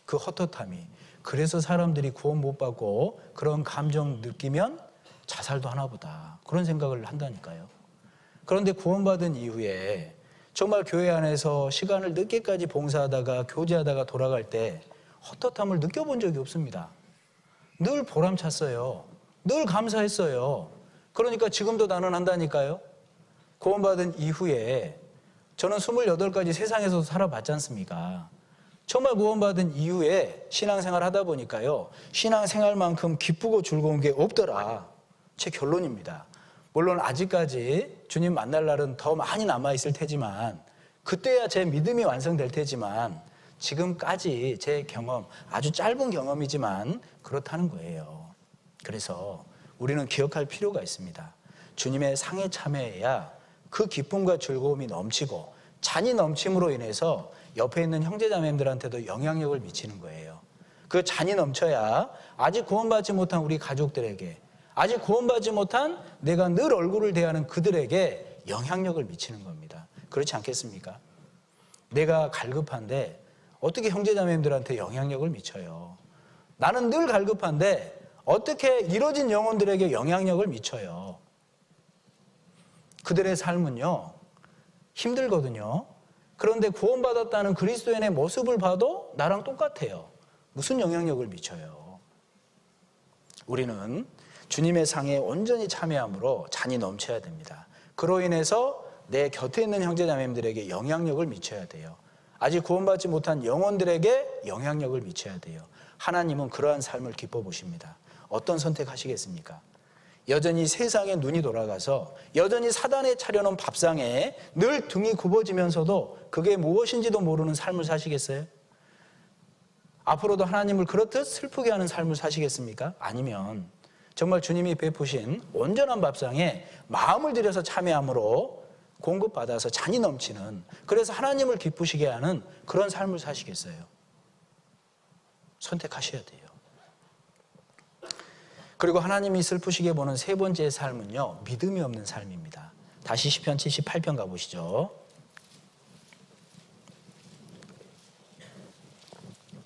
그 헛헛함이. 그래서 사람들이 구원 못 받고 그런 감정 느끼면 자살도 하나 보다, 그런 생각을 한다니까요. 그런데 구원받은 이후에 정말 교회 안에서 시간을 늦게까지 봉사하다가 교제하다가 돌아갈 때 헛헛함을 느껴본 적이 없습니다. 늘 보람찼어요. 늘 감사했어요. 그러니까 지금도 나는 한다니까요. 구원받은 이후에 저는 28까지 세상에서 살아봤지 않습니까? 정말 구원받은 이후에 신앙생활 하다 보니까요, 신앙생활만큼 기쁘고 즐거운 게 없더라. 제 결론입니다. 물론 아직까지 주님 만날 날은 더 많이 남아있을 테지만, 그때야 제 믿음이 완성될 테지만, 지금까지 제 경험, 아주 짧은 경험이지만 그렇다는 거예요. 그래서 우리는 기억할 필요가 있습니다. 주님의 상에 참여해야 그 기쁨과 즐거움이 넘치고 잔이 넘침으로 인해서 옆에 있는 형제자매들한테도 영향력을 미치는 거예요. 그 잔이 넘쳐야 아직 구원받지 못한 우리 가족들에게, 아직 구원받지 못한 내가 늘 얼굴을 대하는 그들에게 영향력을 미치는 겁니다. 그렇지 않겠습니까? 내가 갈급한데 어떻게 형제자매들한테 영향력을 미쳐요? 나는 늘 갈급한데 어떻게 이뤄진 영혼들에게 영향력을 미쳐요? 그들의 삶은요, 힘들거든요. 그런데 구원받았다는 그리스도인의 모습을 봐도 나랑 똑같아요. 무슨 영향력을 미쳐요? 우리는 주님의 상에 온전히 참여함으로 잔이 넘쳐야 됩니다. 그로 인해서 내 곁에 있는 형제자매들에게 영향력을 미쳐야 돼요. 아직 구원받지 못한 영혼들에게 영향력을 미쳐야 돼요. 하나님은 그러한 삶을 기뻐 보십니다. 어떤 선택하시겠습니까? 여전히 세상에 눈이 돌아가서 여전히 사단에 차려놓은 밥상에 늘 등이 굽어지면서도 그게 무엇인지도 모르는 삶을 사시겠어요? 앞으로도 하나님을 그렇듯 슬프게 하는 삶을 사시겠습니까? 아니면 정말 주님이 베푸신 온전한 밥상에 마음을 들여서 참여함으로 공급받아서 잔이 넘치는, 그래서 하나님을 기쁘시게 하는 그런 삶을 사시겠어요? 선택하셔야 돼요. 그리고 하나님이 슬프시게 보는 세 번째 삶은요, 믿음이 없는 삶입니다. 다시 시편 78편 가보시죠.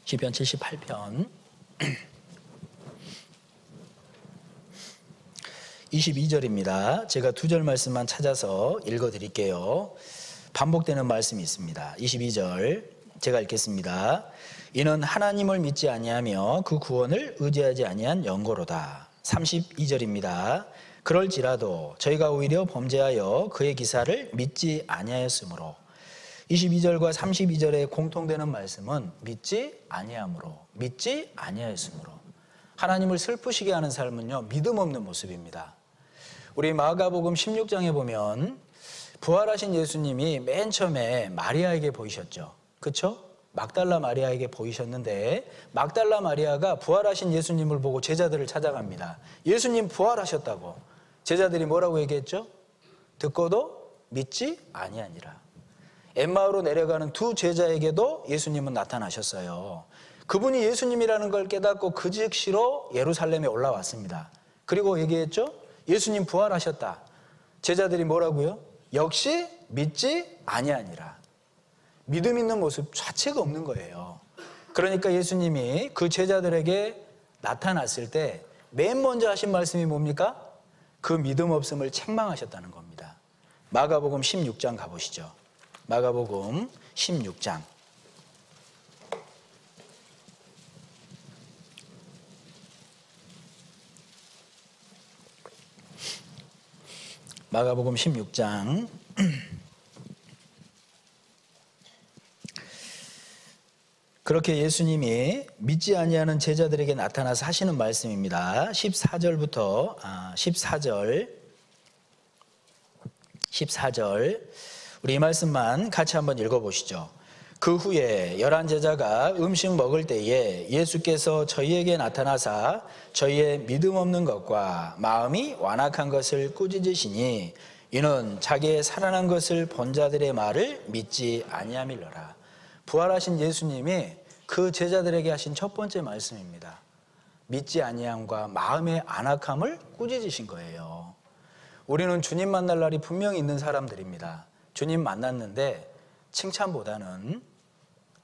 시편 78편 22절입니다. 제가 2절 말씀만 찾아서 읽어드릴게요. 반복되는 말씀이 있습니다. 22절 제가 읽겠습니다. 이는 하나님을 믿지 아니하며 그 구원을 의지하지 아니한 영고로다. 32절입니다. 그럴지라도 저희가 오히려 범죄하여 그의 기사를 믿지 아니하였으므로. 22절과 32절에 공통되는 말씀은 믿지 아니함으로, 믿지 아니하였으므로. 하나님을 슬프시게 하는 삶은요, 믿음 없는 모습입니다. 우리 마가복음 16장에 보면 부활하신 예수님이 맨 처음에 마리아에게 보이셨죠. 그렇죠? 막달라 마리아에게 보이셨는데 막달라 마리아가 부활하신 예수님을 보고 제자들을 찾아갑니다. 예수님 부활하셨다고. 제자들이 뭐라고 얘기했죠? 듣고도 믿지 아니하니라. 엠마오로 내려가는 두 제자에게도 예수님은 나타나셨어요. 그분이 예수님이라는 걸 깨닫고 그 즉시로 예루살렘에 올라왔습니다. 그리고 얘기했죠? 예수님 부활하셨다. 제자들이 뭐라고요? 역시 믿지 아니하니라. 믿음 있는 모습 자체가 없는 거예요. 그러니까 예수님이 그 제자들에게 나타났을 때 맨 먼저 하신 말씀이 뭡니까? 그 믿음 없음을 책망하셨다는 겁니다. 마가복음 16장 가보시죠. 마가복음 16장. 마가복음 16장 그렇게 예수님이 믿지 아니하는 제자들에게 나타나서 하시는 말씀입니다. 14절 우리 이 말씀만 같이 한번 읽어보시죠. 그 후에 11 제자가 음식 먹을 때에 예수께서 저희에게 나타나사 저희의 믿음 없는 것과 마음이 완악한 것을 꾸짖으시니 이는 자기의 살아난 것을 본 자들의 말을 믿지 아니함일러라. 부활하신 예수님이 그 제자들에게 하신 첫 번째 말씀입니다. 믿지 아니함과 마음의 안악함을 꾸짖으신 거예요. 우리는 주님 만날 날이 분명히 있는 사람들입니다. 주님 만났는데 칭찬보다는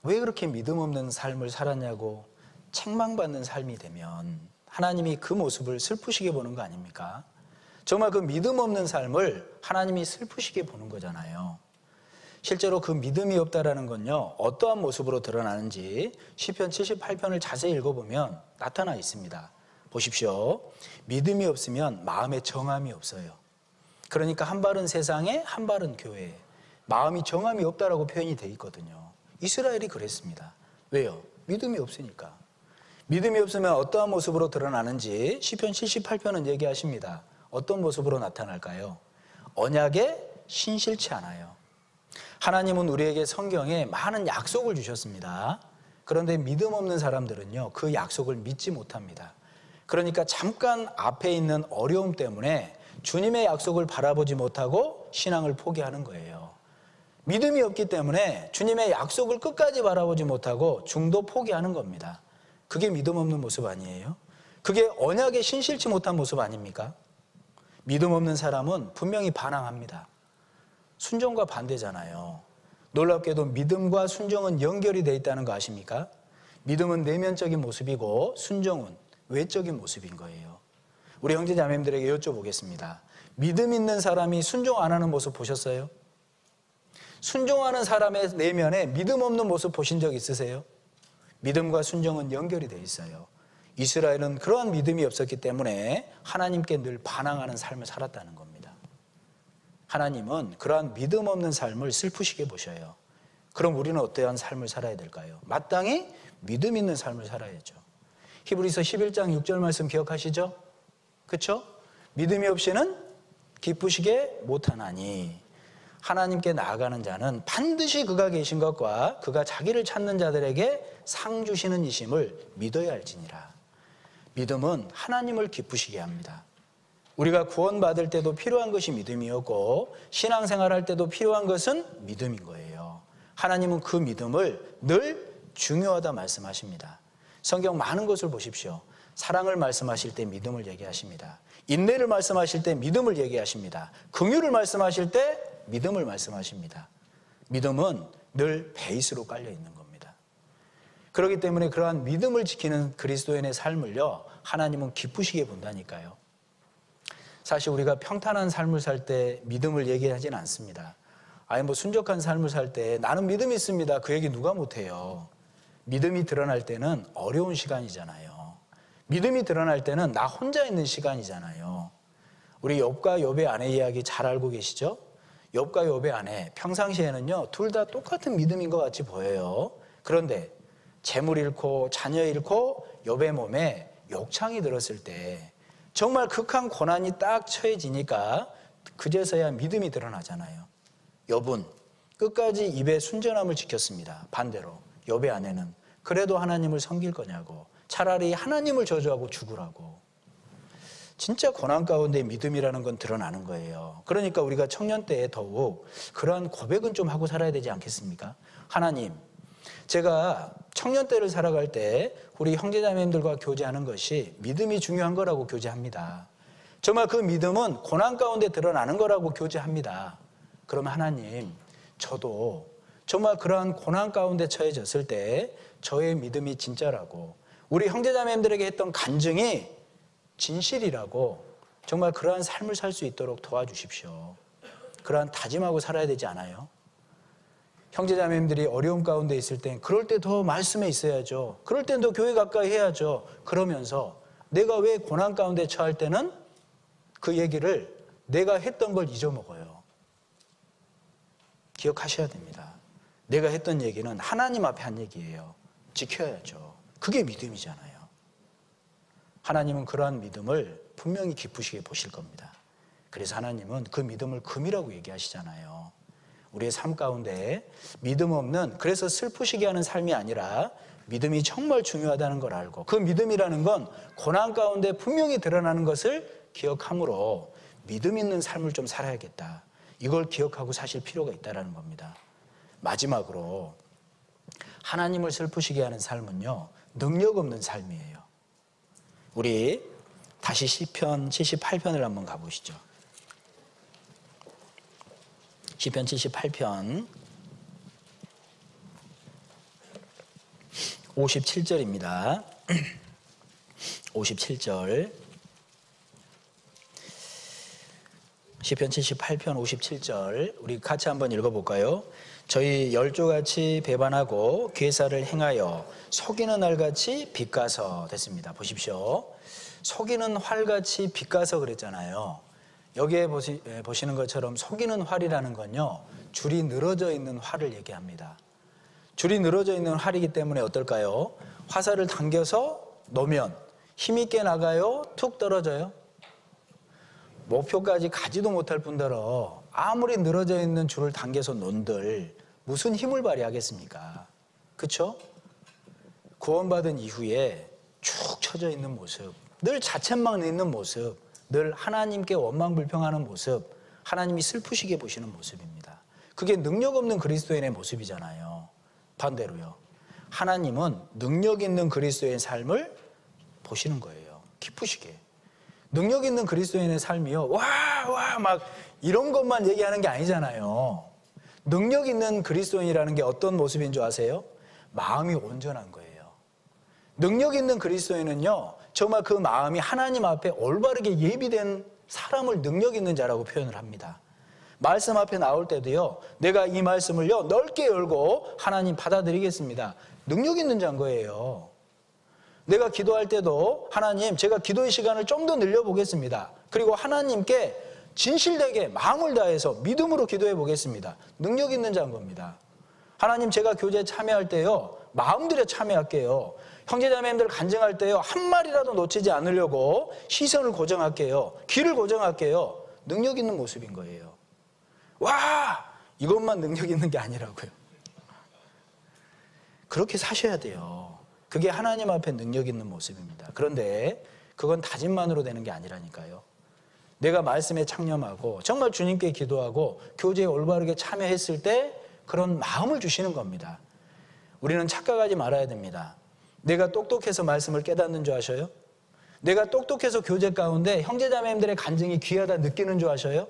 왜 그렇게 믿음 없는 삶을 살았냐고 책망받는 삶이 되면 하나님이 그 모습을 슬프시게 보는 거 아닙니까? 정말 그 믿음 없는 삶을 하나님이 슬프시게 보는 거잖아요. 실제로 그 믿음이 없다라는 건요, 어떠한 모습으로 드러나는지 시편 78편을 자세히 읽어보면 나타나 있습니다. 보십시오. 믿음이 없으면 마음에 정함이 없어요. 그러니까 한 발은 세상에 한 발은 교회에 마음이 정함이 없다라고 표현이 돼 있거든요. 이스라엘이 그랬습니다. 왜요? 믿음이 없으니까. 믿음이 없으면 어떠한 모습으로 드러나는지 시편 78편은 얘기하십니다. 어떤 모습으로 나타날까요? 언약에 신실치 않아요. 하나님은 우리에게 성경에 많은 약속을 주셨습니다. 그런데 믿음 없는 사람들은요, 그 약속을 믿지 못합니다. 그러니까 잠깐 앞에 있는 어려움 때문에 주님의 약속을 바라보지 못하고 신앙을 포기하는 거예요. 믿음이 없기 때문에 주님의 약속을 끝까지 바라보지 못하고 중도 포기하는 겁니다. 그게 믿음 없는 모습 아니에요? 그게 언약에 신실치 못한 모습 아닙니까? 믿음 없는 사람은 분명히 반항합니다. 순종과 반대잖아요. 놀랍게도 믿음과 순종은 연결이 되어 있다는 거 아십니까? 믿음은 내면적인 모습이고 순종은 외적인 모습인 거예요. 우리 형제 자매님들에게 여쭤보겠습니다. 믿음 있는 사람이 순종 안 하는 모습 보셨어요? 순종하는 사람의 내면에 믿음 없는 모습 보신 적 있으세요? 믿음과 순종은 연결이 되어 있어요. 이스라엘은 그러한 믿음이 없었기 때문에 하나님께 늘 반항하는 삶을 살았다는 겁니다. 하나님은 그러한 믿음 없는 삶을 슬프시게 보셔요. 그럼 우리는 어떠한 삶을 살아야 될까요? 마땅히 믿음 있는 삶을 살아야죠. 히브리서 11장 6절 말씀 기억하시죠? 그렇죠? 믿음이 없이는 기쁘시게 못하나니 하나님께 나아가는 자는 반드시 그가 계신 것과 그가 자기를 찾는 자들에게 상 주시는 이심을 믿어야 할지니라. 믿음은 하나님을 기쁘시게 합니다. 우리가 구원받을 때도 필요한 것이 믿음이었고 신앙생활할 때도 필요한 것은 믿음인 거예요. 하나님은 그 믿음을 늘 중요하다 말씀하십니다. 성경 많은 것을 보십시오. 사랑을 말씀하실 때 믿음을 얘기하십니다. 인내를 말씀하실 때 믿음을 얘기하십니다. 긍휼을 말씀하실 때 믿음을 말씀하십니다. 믿음은 늘 베이스로 깔려 있는 겁니다. 그렇기 때문에 그러한 믿음을 지키는 그리스도인의 삶을요, 하나님은 기쁘시게 본다니까요. 사실 우리가 평탄한 삶을 살 때 믿음을 얘기하지는 않습니다. 아니 뭐 순적한 삶을 살 때 나는 믿음이 있습니다. 그 얘기 누가 못해요. 믿음이 드러날 때는 어려운 시간이잖아요. 믿음이 드러날 때는 나 혼자 있는 시간이잖아요. 우리 욥과 욥의 아내 이야기 잘 알고 계시죠? 욥과 욥의 아내, 평상시에는요 둘 다 똑같은 믿음인 것 같이 보여요. 그런데 재물 잃고 자녀 잃고 욥의 몸에 욕창이 들었을 때 정말 극한 고난이 딱 처해지니까 그제서야 믿음이 드러나잖아요. 욥은 끝까지 입의 순전함을 지켰습니다. 반대로 욥의 아내는 그래도 하나님을 섬길 거냐고, 차라리 하나님을 저주하고 죽으라고. 진짜 고난 가운데 믿음이라는 건 드러나는 거예요. 그러니까 우리가 청년 때에 더욱 그러한 고백은 좀 하고 살아야 되지 않겠습니까? 하나님, 제가 청년 때를 살아갈 때 우리 형제자매님들과 교제하는 것이 믿음이 중요한 거라고 교제합니다. 정말 그 믿음은 고난 가운데 드러나는 거라고 교제합니다. 그러면 하나님, 저도 정말 그러한 고난 가운데 처해졌을 때 저의 믿음이 진짜라고, 우리 형제자매님들에게 했던 간증이 진실이라고, 정말 그러한 삶을 살 수 있도록 도와주십시오. 그러한 다짐하고 살아야 되지 않아요? 형제자매님들이 어려움 가운데 있을 땐 그럴 때 더 말씀에 있어야죠. 그럴 땐 더 교회 가까이 해야죠. 그러면서 내가 왜 고난 가운데 처할 때는 그 얘기를 내가 했던 걸 잊어먹어요. 기억하셔야 됩니다. 내가 했던 얘기는 하나님 앞에 한 얘기예요. 지켜야죠. 그게 믿음이잖아요. 하나님은 그러한 믿음을 분명히 기쁘시게 보실 겁니다. 그래서 하나님은 그 믿음을 금이라고 얘기하시잖아요. 우리의 삶 가운데 믿음 없는, 그래서 슬프시게 하는 삶이 아니라 믿음이 정말 중요하다는 걸 알고, 그 믿음이라는 건 고난 가운데 분명히 드러나는 것을 기억함으로 믿음 있는 삶을 좀 살아야겠다, 이걸 기억하고 사실 필요가 있다는 겁니다. 마지막으로 하나님을 슬프시게 하는 삶은요, 능력 없는 삶이에요. 우리 다시 시편 78편을 한번 가보시죠. 시편 78편 57절입니다. 57절. 시편 78편 57절 우리 같이 한번 읽어볼까요? 저희 열조같이 배반하고 괴사를 행하여 속이는 알같이 빗가서, 됐습니다. 보십시오. 속이는 활같이 빗가서 그랬잖아요. 여기에 보시는 것처럼 속이는 활이라는 건요, 줄이 늘어져 있는 활을 얘기합니다. 줄이 늘어져 있는 활이기 때문에 어떨까요? 화살을 당겨서 놓으면 힘있게 나가요? 툭 떨어져요? 목표까지 가지도 못할 뿐더러 아무리 늘어져 있는 줄을 당겨서 논들 무슨 힘을 발휘하겠습니까? 그렇죠? 구원받은 이후에 축 처져 있는 모습, 늘 자책만 있는 모습, 늘 하나님께 원망불평하는 모습, 하나님이 슬프시게 보시는 모습입니다. 그게 능력 없는 그리스도인의 모습이잖아요. 반대로요, 하나님은 능력 있는 그리스도인의 삶을 보시는 거예요. 기쁘시게. 능력 있는 그리스도인의 삶이요, 와 막 이런 것만 얘기하는 게 아니잖아요. 능력 있는 그리스도인이라는 게 어떤 모습인 줄 아세요? 마음이 온전한 거예요. 능력 있는 그리스도인은요, 정말 그 마음이 하나님 앞에 올바르게 예비된 사람을 능력 있는 자라고 표현을 합니다. 말씀 앞에 나올 때도요, 내가 이 말씀을요 넓게 열고 하나님 받아들이겠습니다. 능력 있는 자인 거예요. 내가 기도할 때도 하나님, 제가 기도의 시간을 좀 더 늘려보겠습니다. 그리고 하나님께 진실되게 마음을 다해서 믿음으로 기도해 보겠습니다. 능력 있는 자인 겁니다. 하나님, 제가 교제에 참여할 때요, 마음 들여 참여할게요. 형제자매님들 간증할 때요, 한 말이라도 놓치지 않으려고 시선을 고정할게요. 귀를 고정할게요. 능력 있는 모습인 거예요. 와! 이것만 능력 있는 게 아니라고요. 그렇게 사셔야 돼요. 그게 하나님 앞에 능력 있는 모습입니다. 그런데 그건 다짐만으로 되는 게 아니라니까요. 내가 말씀에 창념하고 정말 주님께 기도하고 교제에 올바르게 참여했을 때 그런 마음을 주시는 겁니다. 우리는 착각하지 말아야 됩니다. 내가 똑똑해서 말씀을 깨닫는 줄 아셔요? 내가 똑똑해서 교제 가운데 형제자매님들의 간증이 귀하다 느끼는 줄 아셔요?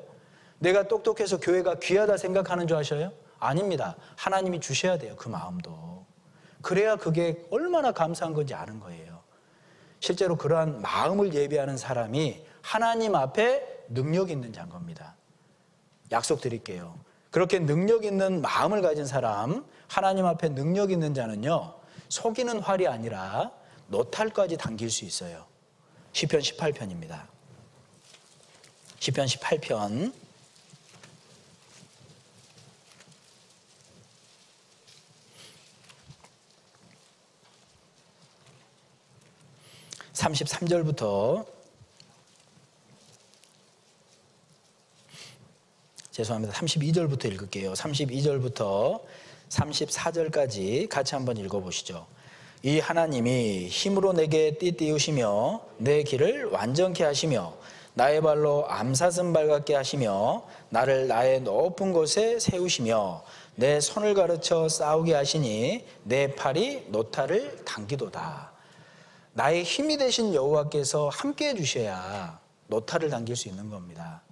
내가 똑똑해서 교회가 귀하다 생각하는 줄 아셔요? 아닙니다. 하나님이 주셔야 돼요. 그 마음도. 그래야 그게 얼마나 감사한 건지 아는 거예요. 실제로 그러한 마음을 예비하는 사람이 하나님 앞에 능력 있는 자인 겁니다. 약속드릴게요. 그렇게 능력 있는 마음을 가진 사람, 하나님 앞에 능력 있는 자는요, 속이는 활이 아니라 노탈까지 당길 수 있어요. 시편 18편입니다. 시편 18편 33절부터 죄송합니다. 32절부터 읽을게요. 32절부터 34절까지 같이 한번 읽어보시죠. 이 하나님이 힘으로 내게 띠띠우시며 내 길을 완전케 하시며 나의 발로 암사슴 발같게 하시며 나를 나의 높은 곳에 세우시며 내 손을 가르쳐 싸우게 하시니 내 팔이 노탈을 당기도다. 나의 힘이 되신 여호와께서 함께 해주셔야 노탈을 당길 수 있는 겁니다.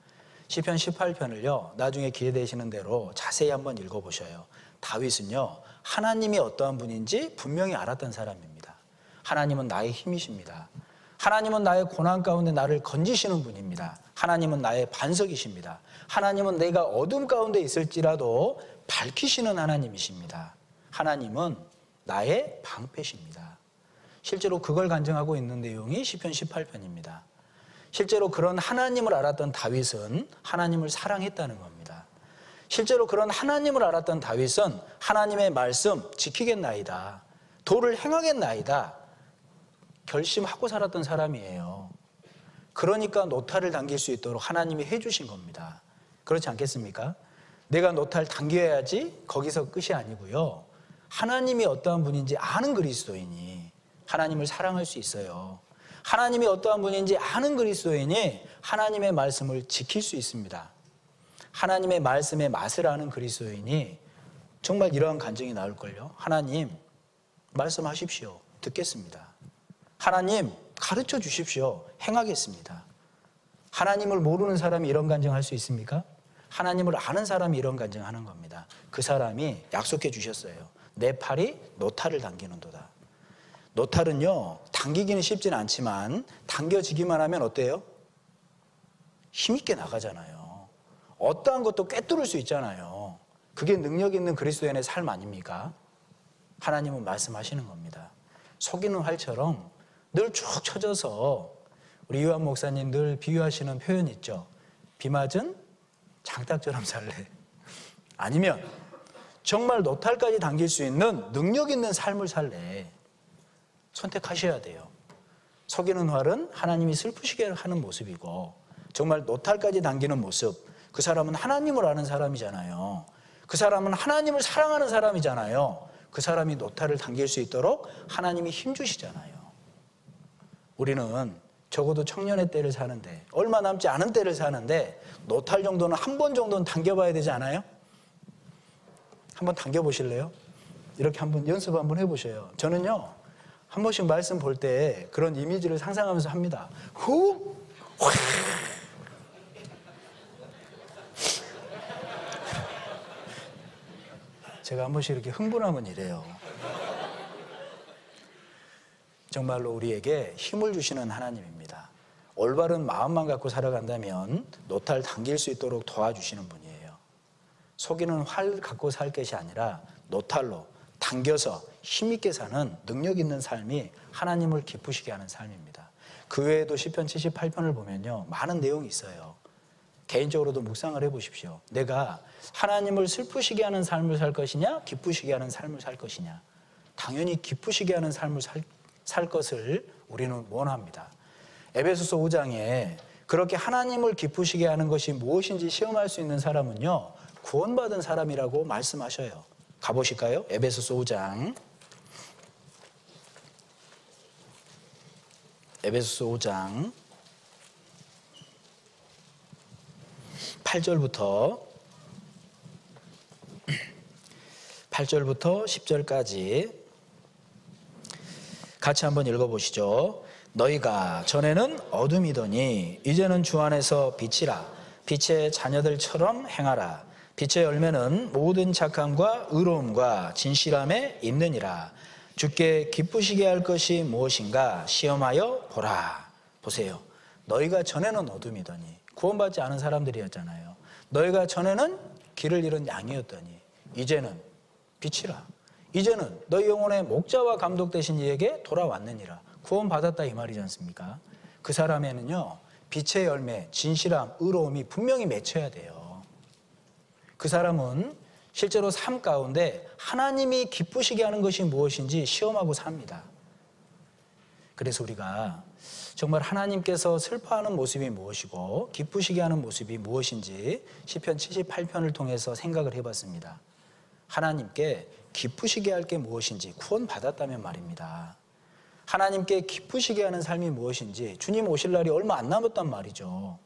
시편 18편을요 나중에 기회 되시는 대로 자세히 한번 읽어보셔요. 다윗은요 하나님이 어떠한 분인지 분명히 알았던 사람입니다. 하나님은 나의 힘이십니다. 하나님은 나의 고난 가운데 나를 건지시는 분입니다. 하나님은 나의 반석이십니다. 하나님은 내가 어둠 가운데 있을지라도 밝히시는 하나님이십니다. 하나님은 나의 방패십니다. 실제로 그걸 간증하고 있는 내용이 시편 18편입니다. 실제로 그런 하나님을 알았던 다윗은 하나님을 사랑했다는 겁니다. 실제로 그런 하나님을 알았던 다윗은 하나님의 말씀 지키겠나이다, 도를 행하겠나이다 결심하고 살았던 사람이에요. 그러니까 노탈을 당길 수 있도록 하나님이 해주신 겁니다. 그렇지 않겠습니까? 내가 노탈 당겨야지 거기서 끝이 아니고요, 하나님이 어떠한 분인지 아는 그리스도인이 하나님을 사랑할 수 있어요. 하나님이 어떠한 분인지 아는 그리스도인이 하나님의 말씀을 지킬 수 있습니다. 하나님의 말씀의 맛을 아는 그리스도인이 정말 이러한 간증이 나올걸요. 하나님 말씀하십시오. 듣겠습니다. 하나님 가르쳐 주십시오. 행하겠습니다. 하나님을 모르는 사람이 이런 간증할 수 있습니까? 하나님을 아는 사람이 이런 간증하는 겁니다. 그 사람이 약속해 주셨어요. 내 팔이 노탈을 당기는도다. 노탈은요 당기기는 쉽진 않지만 당겨지기만 하면 어때요? 힘있게 나가잖아요. 어떠한 것도 꿰뚫을 수 있잖아요. 그게 능력 있는 그리스도인의 삶 아닙니까? 하나님은 말씀하시는 겁니다. 속이는 활처럼 늘 쭉 쳐져서 우리 유한 목사님 늘 비유하시는 표현 있죠. 비 맞은 장닭처럼 살래. 아니면 정말 노탈까지 당길 수 있는 능력 있는 삶을 살래. 선택하셔야 돼요. 속이는 활은 하나님이 슬프시게 하는 모습이고 정말 노탈까지 당기는 모습, 그 사람은 하나님을 아는 사람이잖아요. 그 사람은 하나님을 사랑하는 사람이잖아요. 그 사람이 노탈을 당길 수 있도록 하나님이 힘주시잖아요. 우리는 적어도 청년의 때를 사는데 얼마 남지 않은 때를 사는데 노탈 정도는 한 번 정도는 당겨봐야 되지 않아요? 한번 당겨보실래요? 이렇게 한번 연습 한번 해보셔요. 저는요 한 번씩 말씀 볼 때 그런 이미지를 상상하면서 합니다. 후! 확! 제가 한 번씩 이렇게 흥분하면 이래요. 정말로 우리에게 힘을 주시는 하나님입니다. 올바른 마음만 갖고 살아간다면 노탈 당길 수 있도록 도와주시는 분이에요. 속이는 활 갖고 살 것이 아니라 노탈로 당겨서 힘있게 사는 능력 있는 삶이 하나님을 기쁘시게 하는 삶입니다. 그 외에도 시편 78편을 보면요 많은 내용이 있어요. 개인적으로도 묵상을 해보십시오. 내가 하나님을 슬프시게 하는 삶을 살 것이냐 기쁘시게 하는 삶을 살 것이냐. 당연히 기쁘시게 하는 삶을 살 것을 우리는 원합니다. 에베소서 5장에 그렇게 하나님을 기쁘시게 하는 것이 무엇인지 시험할 수 있는 사람은요 구원받은 사람이라고 말씀하셔요. 가보실까요? 에베소서 5장. 에베소서 5장 8절부터 10절까지 같이 한번 읽어보시죠. 너희가 전에는 어둠이더니 이제는 주 안에서 빛이라. 빛의 자녀들처럼 행하라. 빛의 열매는 모든 착함과 의로움과 진실함에 있느니라. 주께 기쁘시게 할 것이 무엇인가 시험하여 보라. 보세요. 너희가 전에는 어둠이더니 구원받지 않은 사람들이었잖아요. 너희가 전에는 길을 잃은 양이었더니 이제는 빛이라. 이제는 너희 영혼의 목자와 감독 되신 이에게 돌아왔느니라. 구원받았다 이 말이지 않습니까? 그 사람에는요, 빛의 열매, 진실함, 의로움이 분명히 맺혀야 돼요. 그 사람은 실제로 삶 가운데 하나님이 기쁘시게 하는 것이 무엇인지 시험하고 삽니다. 그래서 우리가 정말 하나님께서 슬퍼하는 모습이 무엇이고 기쁘시게 하는 모습이 무엇인지 시편 78편을 통해서 생각을 해봤습니다. 하나님께 기쁘시게 할 게 무엇인지 구원받았다면 말입니다. 하나님께 기쁘시게 하는 삶이 무엇인지 주님 오실 날이 얼마 안 남았단 말이죠.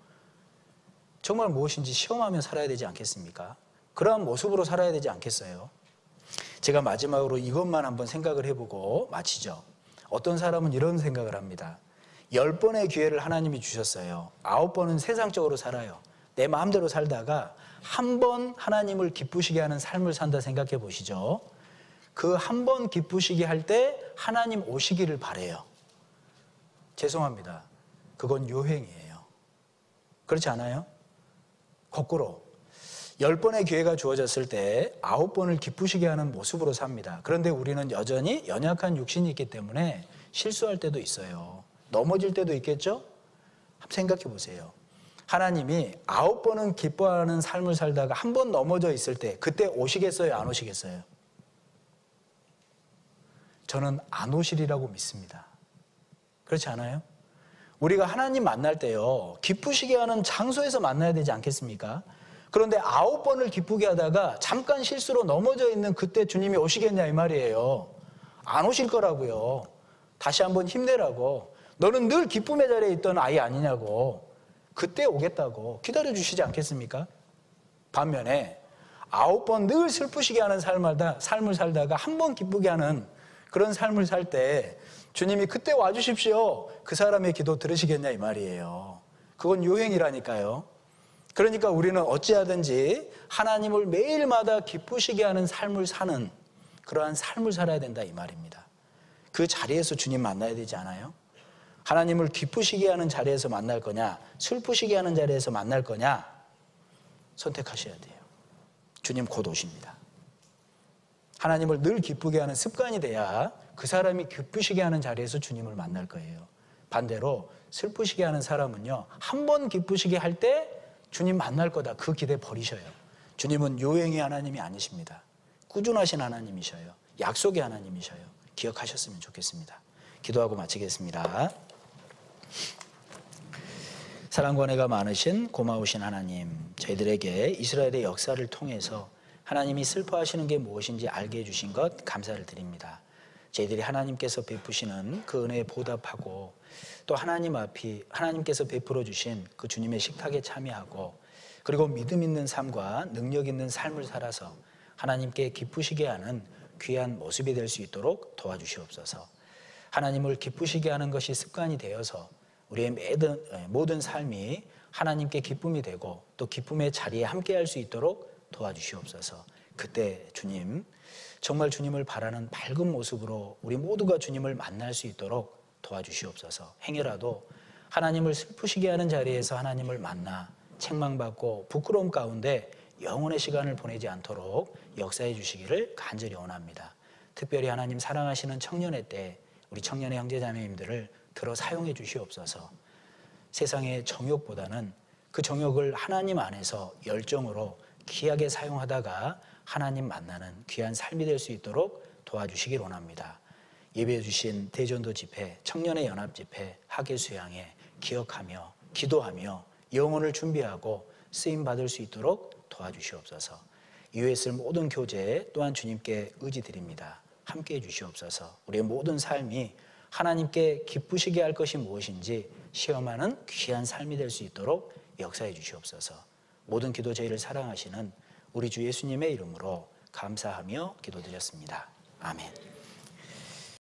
정말 무엇인지 시험하며 살아야 되지 않겠습니까? 그러한 모습으로 살아야 되지 않겠어요? 제가 마지막으로 이것만 한번 생각을 해보고 마치죠. 어떤 사람은 이런 생각을 합니다. 10번의 기회를 하나님이 주셨어요. 9번은 세상적으로 살아요. 내 마음대로 살다가 한 번 하나님을 기쁘시게 하는 삶을 산다 생각해 보시죠. 그 한 번 기쁘시게 할 때 하나님 오시기를 바라요. 죄송합니다. 그건 요행이에요. 그렇지 않아요? 거꾸로 10번의 기회가 주어졌을 때 9번을 기쁘시게 하는 모습으로 삽니다. 그런데 우리는 여전히 연약한 육신이 있기 때문에 실수할 때도 있어요. 넘어질 때도 있겠죠? 한번 생각해 보세요. 하나님이 9번은 기뻐하는 삶을 살다가 한 번 넘어져 있을 때 그때 오시겠어요? 안 오시겠어요? 저는 안 오시리라고 믿습니다. 그렇지 않아요? 우리가 하나님 만날 때요, 기쁘시게 하는 장소에서 만나야 되지 않겠습니까? 그런데 9번을 기쁘게 하다가 잠깐 실수로 넘어져 있는 그때 주님이 오시겠냐 이 말이에요. 안 오실 거라고요. 다시 한번 힘내라고. 너는 늘 기쁨의 자리에 있던 아이 아니냐고. 그때 오겠다고 기다려 주시지 않겠습니까? 반면에 9번 늘 슬프시게 하는 삶을 살다가 한 번 기쁘게 하는 그런 삶을 살 때 주님이 그때 와주십시오. 그 사람의 기도 들으시겠냐 이 말이에요. 그건 요행이라니까요. 그러니까 우리는 어찌하든지 하나님을 매일마다 기쁘시게 하는 삶을 사는 그러한 삶을 살아야 된다 이 말입니다. 그 자리에서 주님 만나야 되지 않아요? 하나님을 기쁘시게 하는 자리에서 만날 거냐, 슬프시게 하는 자리에서 만날 거냐 선택하셔야 돼요. 주님 곧 오십니다. 하나님을 늘 기쁘게 하는 습관이 돼야 그 사람이 기쁘시게 하는 자리에서 주님을 만날 거예요. 반대로 슬프시게 하는 사람은요, 한 번 기쁘시게 할 때 주님 만날 거다 그 기대 버리셔요. 주님은 요행의 하나님이 아니십니다. 꾸준하신 하나님이셔요. 약속의 하나님이셔요. 기억하셨으면 좋겠습니다. 기도하고 마치겠습니다. 사랑과 은혜가 많으신 고마우신 하나님, 저희들에게 이스라엘의 역사를 통해서 하나님이 슬퍼하시는 게 무엇인지 알게 해주신 것 감사를 드립니다. 저희들이 하나님께서 베푸시는 그 은혜에 보답하고 또 하나님께서 베풀어 주신 그 주님의 식탁에 참여하고 그리고 믿음 있는 삶과 능력 있는 삶을 살아서 하나님께 기쁘시게 하는 귀한 모습이 될 수 있도록 도와주시옵소서. 하나님을 기쁘시게 하는 것이 습관이 되어서 우리의 모든 삶이 하나님께 기쁨이 되고 또 기쁨의 자리에 함께할 수 있도록 도와주시옵소서. 그때 주님, 정말 주님을 바라는 밝은 모습으로 우리 모두가 주님을 만날 수 있도록 도와주시옵소서. 행여라도 하나님을 슬프시게 하는 자리에서 하나님을 만나 책망받고 부끄러움 가운데 영혼의 시간을 보내지 않도록 역사해 주시기를 간절히 원합니다. 특별히 하나님 사랑하시는 청년의 때 우리 청년의 형제자매님들을 들어 사용해 주시옵소서. 세상의 정욕보다는 그 정욕을 하나님 안에서 열정으로 귀하게 사용하다가 하나님 만나는 귀한 삶이 될 수 있도록 도와주시길 원합니다. 예배해 주신 대전도 집회, 청년의 연합 집회, 학예 수양회 기억하며 기도하며 영혼을 준비하고 쓰임 받을 수 있도록 도와주시옵소서. 이후에 쓸 모든 교제 또한 주님께 의지드립니다. 함께해 주시옵소서. 우리의 모든 삶이 하나님께 기쁘시게 할 것이 무엇인지 시험하는 귀한 삶이 될 수 있도록 역사해 주시옵소서. 모든 기도 저희를 사랑하시는 우리 주 예수님의 이름으로 감사하며 기도드렸습니다. 아멘.